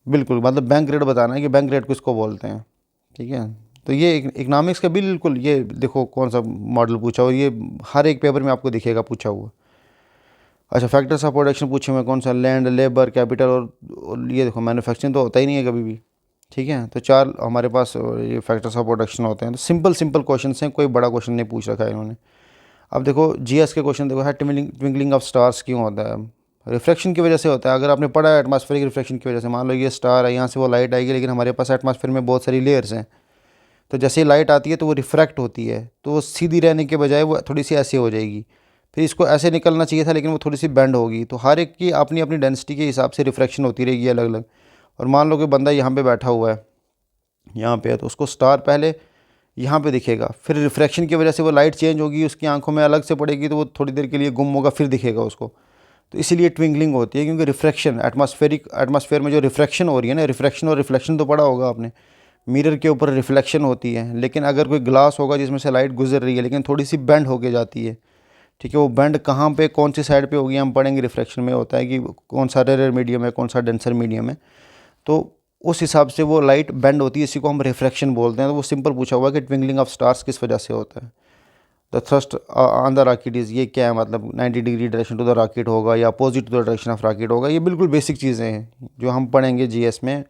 बिल्कुल मतलब बैंक रेट बताना है कि बैंक रेट किसको बोलते हैं, ठीक है। तो ये इकनॉमिक्स का बिल्कुल, ये देखो कौन सा मॉडल पूछा हुआ, ये हर एक पेपर में आपको दिखेगा पूछा हुआ। अच्छा, फैक्टर्स ऑफ प्रोडक्शन पूछे हुए कौन सा, लैंड, लेबर, कैपिटल, और ये देखो मैन्युफैक्चरिंग तो होता ही नहीं है कभी भी, ठीक है। तो 4 हमारे पास ये फैक्टर्स ऑफ प्रोडक्शन होते हैं। तो सिंपल सिंपल क्वेश्चन हैं, कोई बड़ा क्वेश्चन नहीं पूछ रखा है इन्होंने। अब देखो जीएस के क्वेश्चन देखो है, ट्विंकलिंग ऑफ स्टार्स क्यों होता है, रिफ्लेक्शन की वजह से होता है। अगर आपने पढ़ा है एटमॉस्फेरिक रिफ्लेक्शन की वजह से, मान लो ये स्टार है, यहाँ से वो लाइट आएगी, लेकिन हमारे पास एटमॉस्फेयर में बहुत सारी लेयर्स हैं, तो जैसे ही लाइट आती है तो वो रिफ्रैक्ट होती है, तो वो सीधी रहने के बजाय वो थोड़ी सी ऐसे हो जाएगी। फिर इसको ऐसे निकलना चाहिए था, लेकिन वो थोड़ी सी बेंड होगी। तो हर एक की अपनी अपनी डेंसिटी के हिसाब से रिफ्रैक्शन होती रहेगी अलग अलग। और मान लो कि बंदा यहाँ पे बैठा हुआ है, यहाँ पे है, तो उसको स्टार पहले यहाँ पे दिखेगा, फिर रिफ्रैक्शन की वजह से वो लाइट चेंज होगी, उसकी आंखों में अलग से पड़ेगी, तो वो थोड़ी देर के लिए गुम होगा, फिर दिखेगा उसको। तो इसीलिए ट्विंकलिंग होती है, क्योंकि रिफ्रैक्शन एटमॉस्फेयर में जो रिफ्रैक्शन हो रही है ना, रिफ्रैक्शन और रिफ्लेक्शन तो पढ़ा होगा आपने, मिरर के ऊपर रिफ्लेक्शन होती है, लेकिन अगर कोई ग्लास होगा जिसमें से लाइट गुजर रही है लेकिन थोड़ी सी बेंड होके जाती है, ठीक है, वो बेंड कहाँ पे कौन सी साइड पे होगी हम पढ़ेंगे। रिफ्लेक्शन में होता है कि कौन सा रेयर मीडियम है, कौन सा डेंसर मीडियम है। तो उस हिसाब से वो लाइट बेंड होती है, इसी को हम रिफ्रैक्शन बोलते हैं। तो वो सिंपल पूछा हुआ कि ट्विंकलिंग ऑफ स्टार्स किस वजह से होता है। The thrust on the rocket is, ये क्या है मतलब 90 degree direction to the rocket होगा या opposite to the direction of rocket होगा। ये बिल्कुल बेसिक चीज़ें हैं जो हम पढ़ेंगे जीएस में,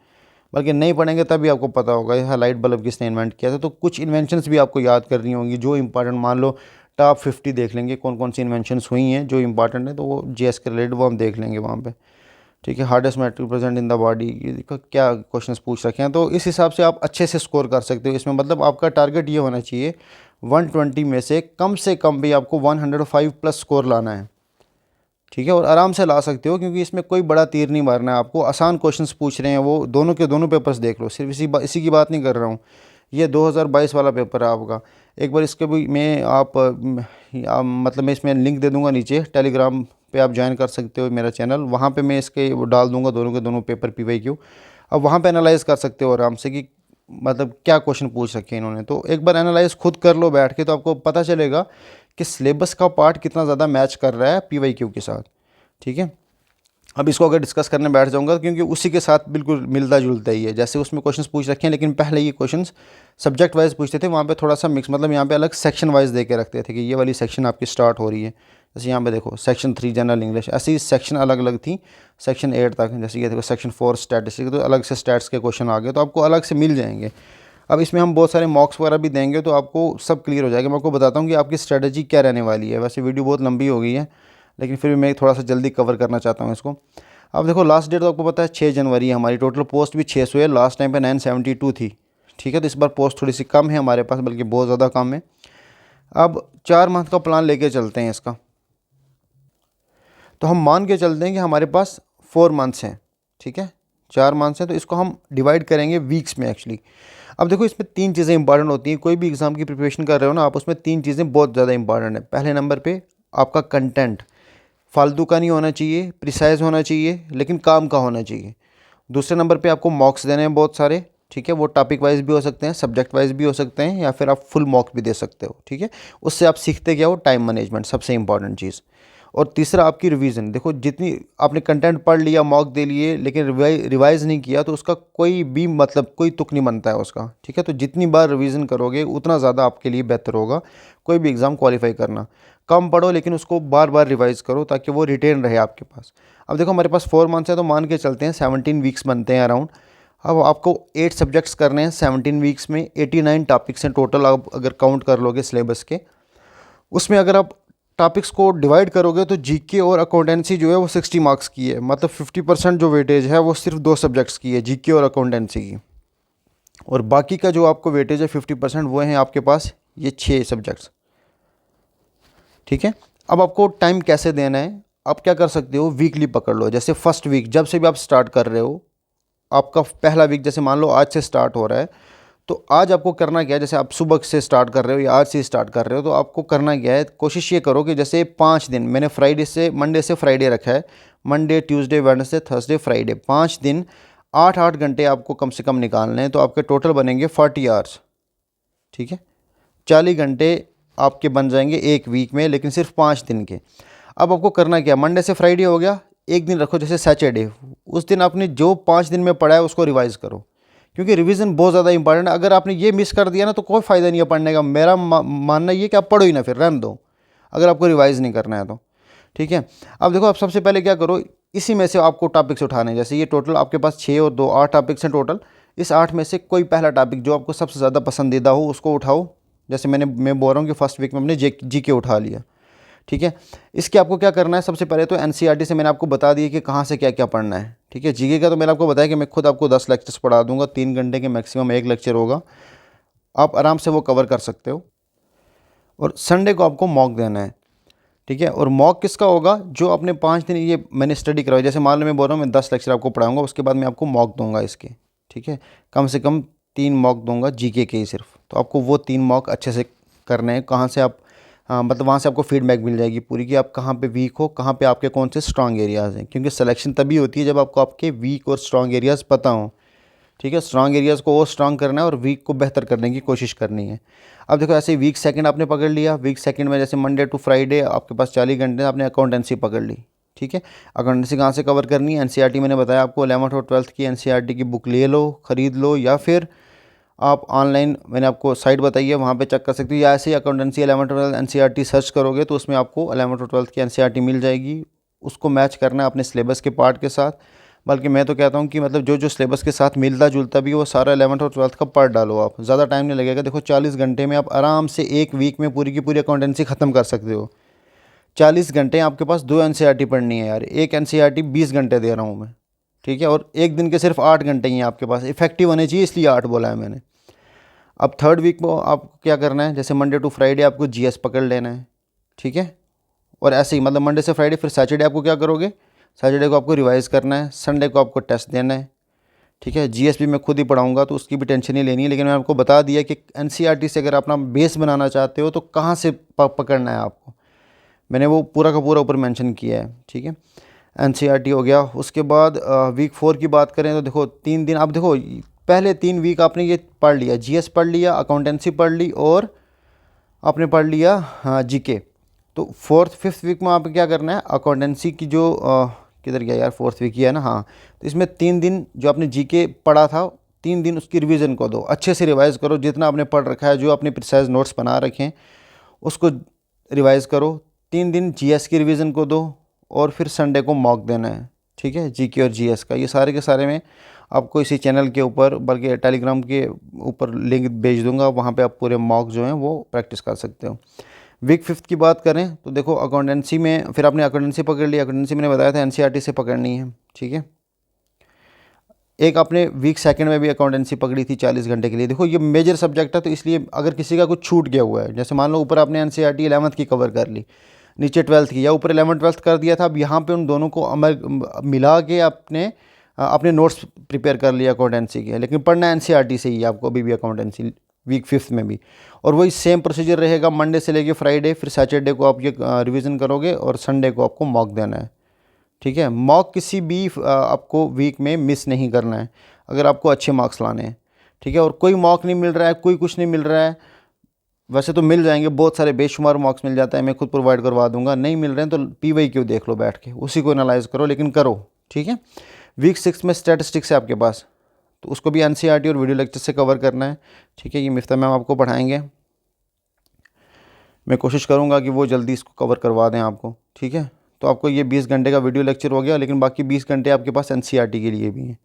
बल्कि नहीं पढ़ेंगे तभी आपको पता होगा यह लाइट बल्ब किसने इन्वेंट किया था। तो कुछ इन्वेंशंस भी आपको याद करनी होंगी जो इंपॉर्टेंट, मान लो टॉप 50 देख लेंगे कौन कौन सी इन्वेंशंस हुई हैं जो इंपॉर्टेंट है, तो वो जीएस के रिलेटेड वो हम देख लेंगे वहाँ पे। ठीक है, hardest metal present in the body, क्या क्वेश्चंस पूछ रखे हैं, तो इस हिसाब से आप अच्छे से स्कोर कर सकते हो इसमें। मतलब आपका टारगेट ये होना चाहिए 120 में से कम भी आपको 105 प्लस स्कोर लाना है। ठीक है, और आराम से ला सकते हो क्योंकि इसमें कोई बड़ा तीर नहीं मारना है आपको। आसान क्वेश्चंस पूछ रहे हैं, वो दोनों के दोनों पेपर्स देख लो, सिर्फ इसी की बात नहीं कर रहा हूँ। ये 2022 वाला पेपर है आपका। एक बार इसके भी मैं मतलब मैं इसमें लिंक दे दूंगा नीचे, टेलीग्राम पे आप ज्वाइन कर सकते हो मेरा चैनल, वहाँ पे मैं इसके वो डाल दूंगा दोनों के दोनों पेपर PYQ। अब वहाँ पे एनालाइज़ कर सकते हो आराम से कि मतलब क्या क्वेश्चन पूछ रखे हैं इन्होंने। तो एक बार एनालाइज खुद कर लो बैठ के, तो आपको पता चलेगा कि सिलेबस का पार्ट कितना ज़्यादा मैच कर रहा है PYQ के साथ। ठीक है, अब इसको अगर डिस्कस करने बैठ जाऊंगा क्योंकि उसी के साथ बिल्कुल मिलता जुलता ही है, जैसे उसमें क्वेश्चंस पूछ रखे हैं, लेकिन पहले ये क्वेश्चंस सब्जेक्ट वाइज पूछते थे, वहाँ पे थोड़ा सा मिक्स, मतलब यहाँ पे अलग सेक्शन वाइज दे के रखते थे कि ये वाली सेक्शन आपकी स्टार्ट हो रही है। जैसे यहाँ पे देखो सेक्शन 3 जनरल इंग्लिश, ऐसी सेक्शन अलग अलग थी सेक्शन 8 तक। जैसे ये देखो सेक्शन 4 स्टैटिस्टिक्स, तो अलग से स्टैट्स के क्वेश्चन आ गए, तो आपको अलग से मिल जाएंगे। अब इसमें हम बहुत सारे मॉक्स वगैरह भी देंगे तो आपको सब क्लियर हो जाएगा। मैं आपको बताता हूँ कि आपकी स्ट्रेटजी क्या रहने वाली है। वैसे वीडियो बहुत लंबी हो गई है, लेकिन फिर भी मैं थोड़ा सा जल्दी कवर करना चाहता हूँ इसको। अब देखो लास्ट डेट तो आपको पता है 6 जनवरी है हमारी। टोटल पोस्ट भी 600 है, लास्ट टाइम पे 972 थी। ठीक है, तो इस बार पोस्ट थोड़ी सी कम है हमारे पास, बल्कि बहुत ज़्यादा कम है। अब 4 मंथ का प्लान लेके चलते हैं इसका। तो हम मान के चलते हैं कि हमारे पास 4 मंथ्स हैं। ठीक है, 4 मंथ्स हैं, तो इसको हम डिवाइड करेंगे वीक्स में एक्चुअली। अब देखो इसमें 3 चीज़ें इंपॉर्टेंट होती हैं, कोई भी एग्ज़ाम की प्रिपरेशन कर रहे हो ना आप, उसमें 3 चीज़ें बहुत ज़्यादा इंपॉर्टेंट है। पहले नंबर पे आपका कंटेंट फालतू का नहीं होना चाहिए, प्रिसाइज होना चाहिए, लेकिन काम का होना चाहिए। दूसरे नंबर पे आपको मॉक्स देने हैं बहुत सारे। ठीक है, वो टॉपिक वाइज भी हो सकते हैं, सब्जेक्ट वाइज भी हो सकते हैं, या फिर आप फुल मॉक भी दे सकते हो। ठीक है, उससे आप सीखते क्या हो, टाइम मैनेजमेंट, सबसे इंपॉर्टेंट चीज़। और तीसरा आपकी रिवीजन। देखो जितनी आपने कंटेंट पढ़ लिया, मॉक दे लिए, लेकिन रिवाइज नहीं किया तो उसका कोई भी मतलब कोई तुक नहीं बनता है उसका। ठीक है, तो जितनी बार रिवीजन करोगे उतना ज़्यादा आपके लिए बेहतर होगा कोई भी एग्ज़ाम क्वालिफाई करना। कम पढ़ो लेकिन उसको बार बार रिवाइज करो ताकि वो रिटेन रहे आपके पास। अब देखो हमारे पास 4 मंथ्स है, तो मान के चलते हैं 17 वीक्स बनते हैं अराउंड। अब आपको 8 सब्जेक्ट्स करने हैं 17 वीक्स में, 89 टॉपिक्स हैं टोटल। आप अगर काउंट कर लोगे सिलेबस के, उसमें अगर आप टॉपिक्स को डिवाइड करोगे तो जीके और अकाउंटेंसी जो है वो 60 मार्क्स की है। मतलब 50% जो वेटेज है वो सिर्फ 2 सब्जेक्ट्स की है, जीके और अकाउंटेंसी की। और बाकी का जो आपको वेटेज है 50% वो है आपके पास ये 6 सब्जेक्ट्स। ठीक है, अब आपको टाइम कैसे देना है, आप क्या कर सकते हो, वीकली पकड़ लो। जैसे फर्स्ट वीक जब से भी आप स्टार्ट कर रहे हो, आपका पहला वीक जैसे मान लो आज से स्टार्ट हो रहा है, तो आज आपको करना क्या है, जैसे आप सुबह से स्टार्ट कर रहे हो या आज से स्टार्ट कर रहे हो, तो आपको करना क्या है, कोशिश ये करो कि जैसे 5 दिन, मैंने मंडे से फ्राइडे रखा है, Monday Tuesday Wednesday Thursday Friday, 5 दिन 8-8 घंटे आपको कम से कम निकालने हैं, तो आपके टोटल बनेंगे 40 आवर्स। ठीक है, 40 घंटे आपके बन जाएंगे एक वीक में, लेकिन सिर्फ 5 दिन के। अब आपको करना क्या, मंडे से फ्राइडे हो गया, एक दिन रखो जैसे सैटरडे, उस दिन आपने जो 5 दिन में पढ़ा है उसको रिवाइज़ करो, क्योंकि रिवीजन बहुत ज़्यादा इंपॉर्टेंट है। अगर आपने ये मिस कर दिया ना तो कोई फ़ायदा नहीं है पढ़ने का। मेरा मानना ये कि आप पढ़ो ही ना, फिर रहने दो अगर आपको रिवाइज़ नहीं करना है तो। ठीक है, अब देखो आप सबसे पहले क्या करो, इसी में से आपको टॉपिक्स उठाने हैं। जैसे ये टोटल आपके पास 6 और 2 8 टॉपिक्स हैं टोटल। इस 8 में से कोई पहला टॉपिक जो आपको सबसे ज़्यादा पसंदीदा हो उसको उठाओ। जैसे मैं बोल रहा हूँ कि फर्स्ट वीक में हमने जीके उठा लिया। ठीक है, इसके आपको क्या करना है, सबसे पहले तो एनसीईआरटी से मैंने आपको बता दिया कि कहाँ से क्या क्या पढ़ना है। ठीक है, जीके का तो मैंने आपको बताया कि मैं खुद आपको 10 लेक्चर्स पढ़ा दूंगा, 3 घंटे के मैक्सिमम 1 लेक्चर होगा, आप आराम से वो कवर कर सकते हो। और संडे को आपको मॉक देना है। ठीक है, और मॉक किसका होगा, जो आपने 5 दिन ये मैंने स्टडी करवाई। जैसे मान लो मैं बोल रहा हूँ मैं 10 लेक्चर आपको पढ़ाऊँगा, उसके बाद मैं आपको मॉक दूंगा इसके। ठीक है, कम से कम 3 मॉक दूंगा जीके के ही सिर्फ, तो आपको वो 3 मॉक अच्छे से करने हैं। कहाँ से आप मतलब वहाँ से आपको फीडबैक मिल जाएगी पूरी कि आप कहाँ पे वीक हो, कहाँ पे आपके कौन से स्ट्रांग एरियाज़ हैं, क्योंकि सिलेक्शन तभी होती है जब आपको आपके वीक और स्ट्रांग एरियाज़ पता हों। ठीक है, स्ट्रांग एरियाज़ को और स्ट्रांग करना है और वीक को बेहतर करने की कोशिश करनी है। अब देखो ऐसे वीक सेकंड आपने पकड़ लिया, वीक सेकंड में जैसे मंडे टू फ्राइडे आपके पास 40 घंटे, आपने अकाउंटेंसी पकड़ ली। ठीक है। अकाउंटेंसी कहाँ से कवर करनी है? एनसीईआरटी मैंने बताया आपको, 11th और 12th की एनसीईआरटी की बुक ले लो, ख़रीद लो, या फिर आप ऑनलाइन मैंने आपको साइट बताई है वहाँ पे चेक कर सकते हो, या ऐसे ही अकाउंटेंसी 11th और 12th एनसीईआरटी सर्च करोगे तो उसमें आपको 11th और 12th की एनसीईआरटी मिल जाएगी। उसको मैच करना है अपने सिलेबस के पार्ट के साथ। बल्कि मैं तो कहता हूँ कि मतलब जो जो सिलेबस के साथ मिलता जुलता भी वो सारा 11th और 12th का पढ़ डालो आप, ज़्यादा टाइम नहीं लगेगा। देखो 40 घंटे में आप आराम से एक वीक में पूरी की पूरी अकाउंटेंसी ख़त्म कर सकते हो। 40 घंटे आपके पास 2 एनसीईआरटी पढ़नी है यार, एक एनसीईआरटी 20 घंटे दे रहा हूँ मैं, ठीक है। और एक दिन के सिर्फ 8 घंटे ही हैं आपके पास, इफेक्टिव होने चाहिए इसलिए 8 बोला है मैंने। अब थर्ड वीक में आपको क्या करना है, जैसे मंडे टू फ्राइडे आपको जीएस पकड़ लेना है, ठीक है। और ऐसे ही मतलब मंडे से फ्राइडे, फिर सैटरडे आपको क्या करोगे, सैटरडे को आपको रिवाइज करना है, संडे को आपको टेस्ट देना है, ठीक है। जीएस भी मैं खुद ही पढ़ाऊंगा तो उसकी भी टेंशन नहीं लेनी है, लेकिन मैंने आपको बता दिया कि एनसीईआरटी से अगर अपना बेस बनाना चाहते हो तो कहाँ से पकड़ना है आपको, मैंने वो पूरा का पूरा ऊपर मेंशन किया है, ठीक है। एनसीईआरटी हो गया। उसके बाद वीक 4 की बात करें तो देखो 3 दिन, आप देखो पहले 3 वीक आपने ये पढ़ लिया, जीएस पढ़ लिया, अकाउंटेंसी पढ़ ली और आपने पढ़ लिया जीके। तो 4th 5th वीक में आपको क्या करना है, अकाउंटेंसी की जो किधर गया यार, 4th वीक ही है ना, हाँ। तो इसमें 3 दिन जो आपने जीके पढ़ा था, 3 दिन उसकी रिवीजन को दो, अच्छे से रिवाइज़ करो, जितना आपने पढ़ रखा है, जो आपने प्रिसाइज नोट्स बना रखे हैं उसको रिवाइज़ करो। 3 दिन जीएस की रिवीजन को दो और फिर संडे को मॉक देना है, ठीक है, जीके और जीएस का। ये सारे के सारे मैं आपको इसी चैनल के ऊपर बल्कि टेलीग्राम के ऊपर लिंक भेज दूंगा, वहाँ पे आप पूरे मॉक जो हैं वो प्रैक्टिस कर सकते हो। वीक 5th की बात करें तो देखो अकाउंटेंसी में, फिर आपने अकाउंटेंसी पकड़ ली, अकाउंटेंसी मैंने बताया था एनसीईआरटी से पकड़नी है, ठीक है। एक आपने वीक 2nd में भी अकाउंटेंसी पकड़ी थी 40 घंटे के लिए। देखो ये मेजर सब्जेक्ट है तो इसलिए अगर किसी का कुछ छूट गया हुआ है, जैसे मान लो ऊपर आपने एनसीईआरटी 11th की कवर कर ली, नीचे 12th की, या ऊपर 11th 12th कर दिया था, अब यहाँ पे उन दोनों को मिला के अपने नोट्स प्रिपेयर कर लिया अकाउंटेंसी के, लेकिन पढ़ना एनसीईआरटी से ही आपको अभी भी अकाउंटेंसी वीक 5th में भी। और वही सेम प्रोसीजर रहेगा मंडे से लेके फ्राइडे, फिर सैटरडे को आप ये रिवीजन करोगे और संडे को आपको मॉक देना है, ठीक है। मॉक किसी भी आपको वीक में मिस नहीं करना है अगर आपको अच्छे मार्क्स लाने हैं, ठीक है। और कोई मॉक नहीं मिल रहा है, कोई कुछ नहीं मिल रहा है, वैसे तो मिल जाएंगे बहुत सारे, बेशुमार मॉक्स मिल जाता है, मैं खुद प्रोवाइड करवा दूंगा। नहीं मिल रहे हैं तो पीवाईक्यू देख लो बैठ के, उसी को एनालाइज करो, लेकिन करो, ठीक है। वीक 6 में स्टैटिस्टिक्स है आपके पास, तो उसको भी एनसीईआरटी और वीडियो लेक्चर से कवर करना है, ठीक है। ये मिफ्ता मैम आपको पढ़ाएंगे, मैं कोशिश करूँगा कि वो जल्दी इसको कवर करवा दें आपको, ठीक है। तो आपको ये 20 घंटे का वीडियो लेक्चर हो गया, लेकिन बाकी 20 घंटे आपके पास एनसीईआरटी के लिए भी हैं,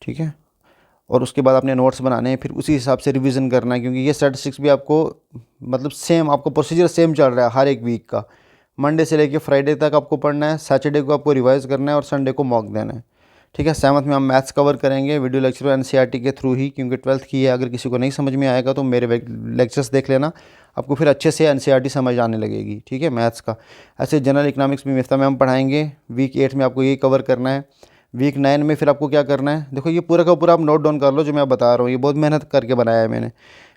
ठीक है। और उसके बाद आपने नोट्स बनाने हैं, फिर उसी हिसाब से रिवीजन करना है, क्योंकि ये स्टैटिस्टिक्स भी आपको मतलब सेम, आपको प्रोसीजर सेम चल रहा है हर एक वीक का। मंडे से लेकर फ्राइडे तक आपको पढ़ना है, सैटरडे को आपको रिवाइज़ करना है और संडे को मॉक देना है, ठीक है। 7th में हम मैथ्स कवर करेंगे वीडियो लेक्चर एनसीईआरटी के थ्रू ही, क्योंकि 12th की है। अगर किसी को नहीं समझ में आएगा तो मेरे लेक्चर्स देख लेना, आपको फिर अच्छे से एनसीईआरटी समझ आने लगेगी, ठीक है, मैथ्स का। ऐसे जनरल इकनॉमिक्स में मिफ्ता मैम पढ़ाएंगे, वीक 8 में आपको यही कवर करना है। वीक 9 में फिर आपको क्या करना है, देखो ये पूरा का पूरा आप नोट डाउन कर लो जो मैं बता रहा हूँ, ये बहुत मेहनत करके बनाया है मैंने।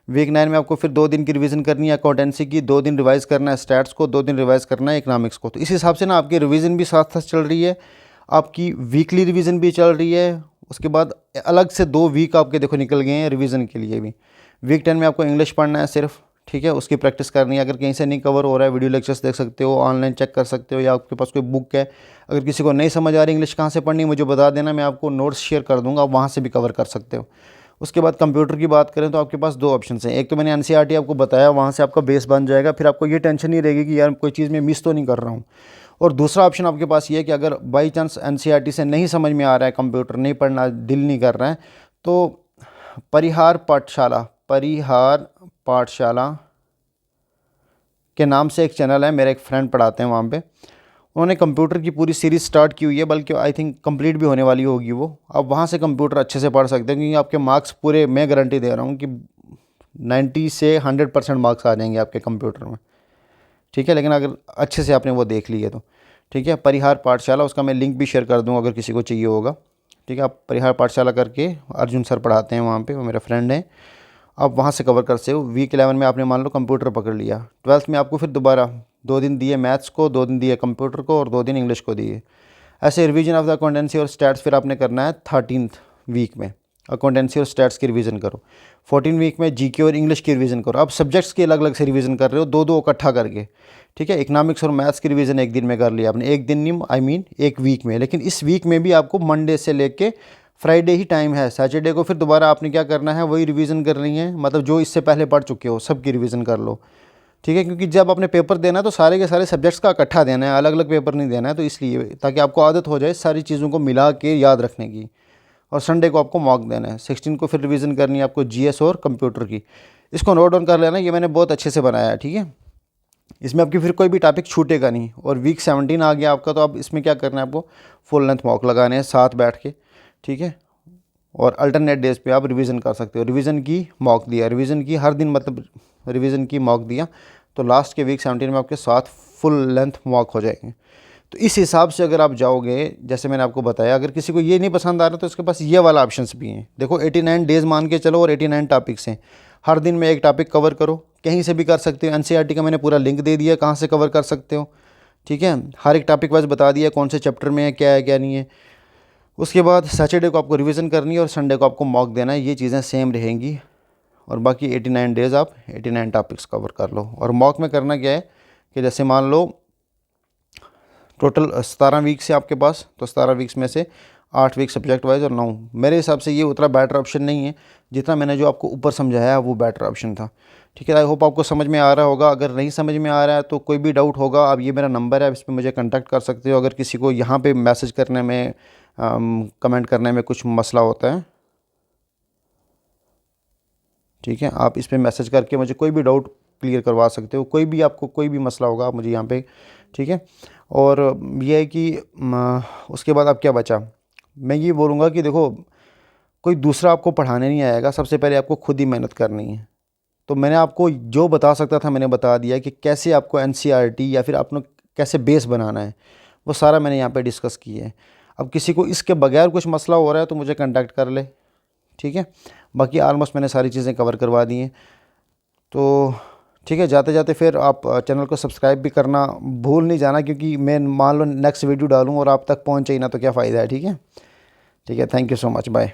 वीक 9 में आपको फिर 2 दिन की रिवीजन करनी है अकाउंटेंसी की, 2 दिन रिवाइज़ करना है स्टैट्स को, 2 दिन रिवाइज़ करना है इकनॉमिक्स को। तो इस हिसाब से ना आपकी रिवीजन भी साथ साथ चल रही है, आपकी वीकली रिवीजन भी चल रही है। उसके बाद अलग से 2 वीक आपके देखो निकल गए हैं रिवीजन के लिए भी। वीक 10 में आपको इंग्लिश पढ़ना है सिर्फ, ठीक है, उसकी प्रैक्टिस करनी है। अगर कहीं से नहीं कवर हो रहा है, वीडियो लेक्चर्स देख सकते हो, ऑनलाइन चेक कर सकते हो, या आपके पास कोई बुक है। अगर किसी को नहीं समझ आ रही इंग्लिश कहाँ से पढ़नी है मुझे बता देना, मैं आपको नोट्स शेयर कर दूंगा, आप वहाँ से भी कवर कर सकते हो। उसके बाद कंप्यूटर की बात करें तो आपके पास 2 ऑप्शन हैं। एक तो मैंने एनसीईआरटी आपको बताया, वहाँ से आपका बेस बन जाएगा, फिर आपको ये टेंशन नहीं रहेगी कि यार कोई चीज़ मैं मिस तो नहीं कर रहा हूँ। और दूसरा ऑप्शन आपके पास ये है कि अगर बाई चांस एनसीईआरटी से नहीं समझ में आ रहा है, कंप्यूटर नहीं पढ़ना दिल नहीं कर रहा है, तो परिहार पाठशाला के नाम से एक चैनल है, मेरे एक फ्रेंड पढ़ाते हैं वहाँ पे। उन्होंने कंप्यूटर की पूरी सीरीज़ स्टार्ट की हुई है, बल्कि आई थिंक कंप्लीट भी होने वाली होगी वो। आप वहाँ से कंप्यूटर अच्छे से पढ़ सकते हैं, क्योंकि आपके मार्क्स पूरे, मैं गारंटी दे रहा हूँ कि 90 से 100% मार्क्स आ जाएंगे आपके कंप्यूटर में, ठीक है। लेकिन अगर अच्छे से आपने वो देख ली है तो, ठीक है। परिहार पाठशाला, उसका मैं लिंक भी शेयर कर दूँगा अगर किसी को चाहिए होगा, ठीक है। आप परिहार पाठशाला करके, अर्जुन सर पढ़ाते हैं वहाँ पे, वो मेरा फ्रेंड है, आप वहाँ से कवर कर सकते हो। वीक 11 में आपने मान लो कंप्यूटर पकड़ लिया, 12th में आपको फिर दोबारा 2 दिन दिए मैथ्स को, 2 दिन दिए कंप्यूटर को और 2 दिन इंग्लिश को दिए। ऐसे रिवीजन ऑफ द अकाउंटेंसी और स्टैट्स फिर आपने करना है 13th वीक में। अकाउंटेंसी और स्टैट्स की रिवीजन करो। 14 वीक में जीके और इंग्लिश की रिवीजन करो। अब सब्जेक्ट्स की अलग अलग से रिवीजन कर रहे हो, दो दो इकट्ठा करके, ठीक है। इकोनॉमिक्स और मैथ्स की रिवीजन एक दिन में कर लिया आपने, एक दिन नहीं, आई मीन एक वीक में। लेकिन इस वीक में भी आपको मंडे से लेके फ्राइडे ही टाइम है। सैटरडे को फिर दोबारा आपने क्या करना है, वही रिवीजन करनी है, मतलब जो इससे पहले पढ़ चुके हो सब की रिवीजन कर लो, ठीक है। क्योंकि जब आपने पेपर देना है तो सारे के सारे सब्जेक्ट्स का इकट्ठा देना है, अलग अलग पेपर नहीं देना है। तो इसलिए, ताकि आपको आदत हो जाए सारी चीज़ों को मिला के याद रखने की। और संडे को आपको मॉक देना है। 16 को फिर रिवीजन करनी है आपको जीएस और कंप्यूटर की। इसको नोट डाउन कर लेना, ये मैंने बहुत अच्छे से बनाया है, ठीक है। इसमें आपकी फिर कोई भी टॉपिक छूटेगा नहीं। और वीक 17 आ गया आपका, तो अब इसमें क्या करना है, आपको फुल लेंथ मॉक लगाने हैं साथ बैठ के, ठीक है। और अल्टरनेट डेज पे आप रिवीजन कर सकते हो। रिवीजन की मॉक दिया, रिवीजन की हर दिन, मतलब रिवीजन की मॉक दिया, तो लास्ट के वीक 17 में आपके 7 फुल लेंथ मॉक हो जाएंगे। तो इस हिसाब से अगर आप जाओगे, जैसे मैंने आपको बताया, अगर किसी को ये नहीं पसंद आ रहा तो इसके पास ये वाला ऑप्शंस भी हैं। देखो 89 डेज़ मान के चलो और 89 टॉपिक्स हैं। हर दिन में एक टॉपिक कवर करो, कहीं से भी कर सकते हो। एनसीईआरटी का मैंने पूरा लिंक दे दिया कहाँ से कवर कर सकते हो, ठीक है। हर एक टॉपिक वाइज बता दिया कौन से चैप्टर में है क्या नहीं है। उसके बाद सैटरडे को आपको रिवीजन करनी है और संडे को आपको मॉक देना है। ये चीज़ें सेम रहेंगी। और बाकी 89 डेज़ आप 89 टॉपिक्स कवर कर लो। और मॉक में करना क्या है कि जैसे मान लो टोटल 17 वीक्स है आपके पास, तो 17 वीक्स में से 8 वीक सब्जेक्ट वाइज और 9। मेरे हिसाब से ये उतना बेटर ऑप्शन नहीं है जितना मैंने जो आपको ऊपर समझाया वो बेटर ऑप्शन था, ठीक है। आई होप आपको समझ में आ रहा होगा। अगर नहीं समझ में आ रहा है तो कोई भी डाउट होगा, अब ये मेरा नंबर है, इस पर मुझे कांटेक्ट कर सकते हो। अगर किसी को यहाँ पे मैसेज करने में, कमेंट करने में कुछ मसला होता है, ठीक है, आप इस पर मैसेज करके मुझे कोई भी डाउट क्लियर करवा सकते हो। कोई भी आपको कोई भी मसला होगा आप मुझे यहाँ पे, ठीक है। और ये है कि उसके बाद अब क्या बचा, मैं ये बोलूँगा कि देखो कोई दूसरा आपको पढ़ाने नहीं आएगा, सबसे पहले आपको खुद ही मेहनत करनी है। तो मैंने आपको जो बता सकता था मैंने बता दिया कि कैसे आपको एनसीईआरटी या फिर आपने कैसे बेस बनाना है, वो सारा मैंने यहाँ पे डिस्कस किया है। अब किसी को इसके बगैर कुछ मसला हो रहा है तो मुझे कांटेक्ट कर ले, ठीक है। बाकी ऑलमोस्ट मैंने सारी चीज़ें कवर करवा दी हैं। तो ठीक है, जाते जाते फिर आप चैनल को सब्सक्राइब भी करना भूल नहीं जाना, क्योंकि मैं मान लो नेक्स्ट वीडियो डालूँ और आप तक पहुँचे ही ना तो क्या फ़ायदा है, ठीक है। ठीक है, thank you so much, bye.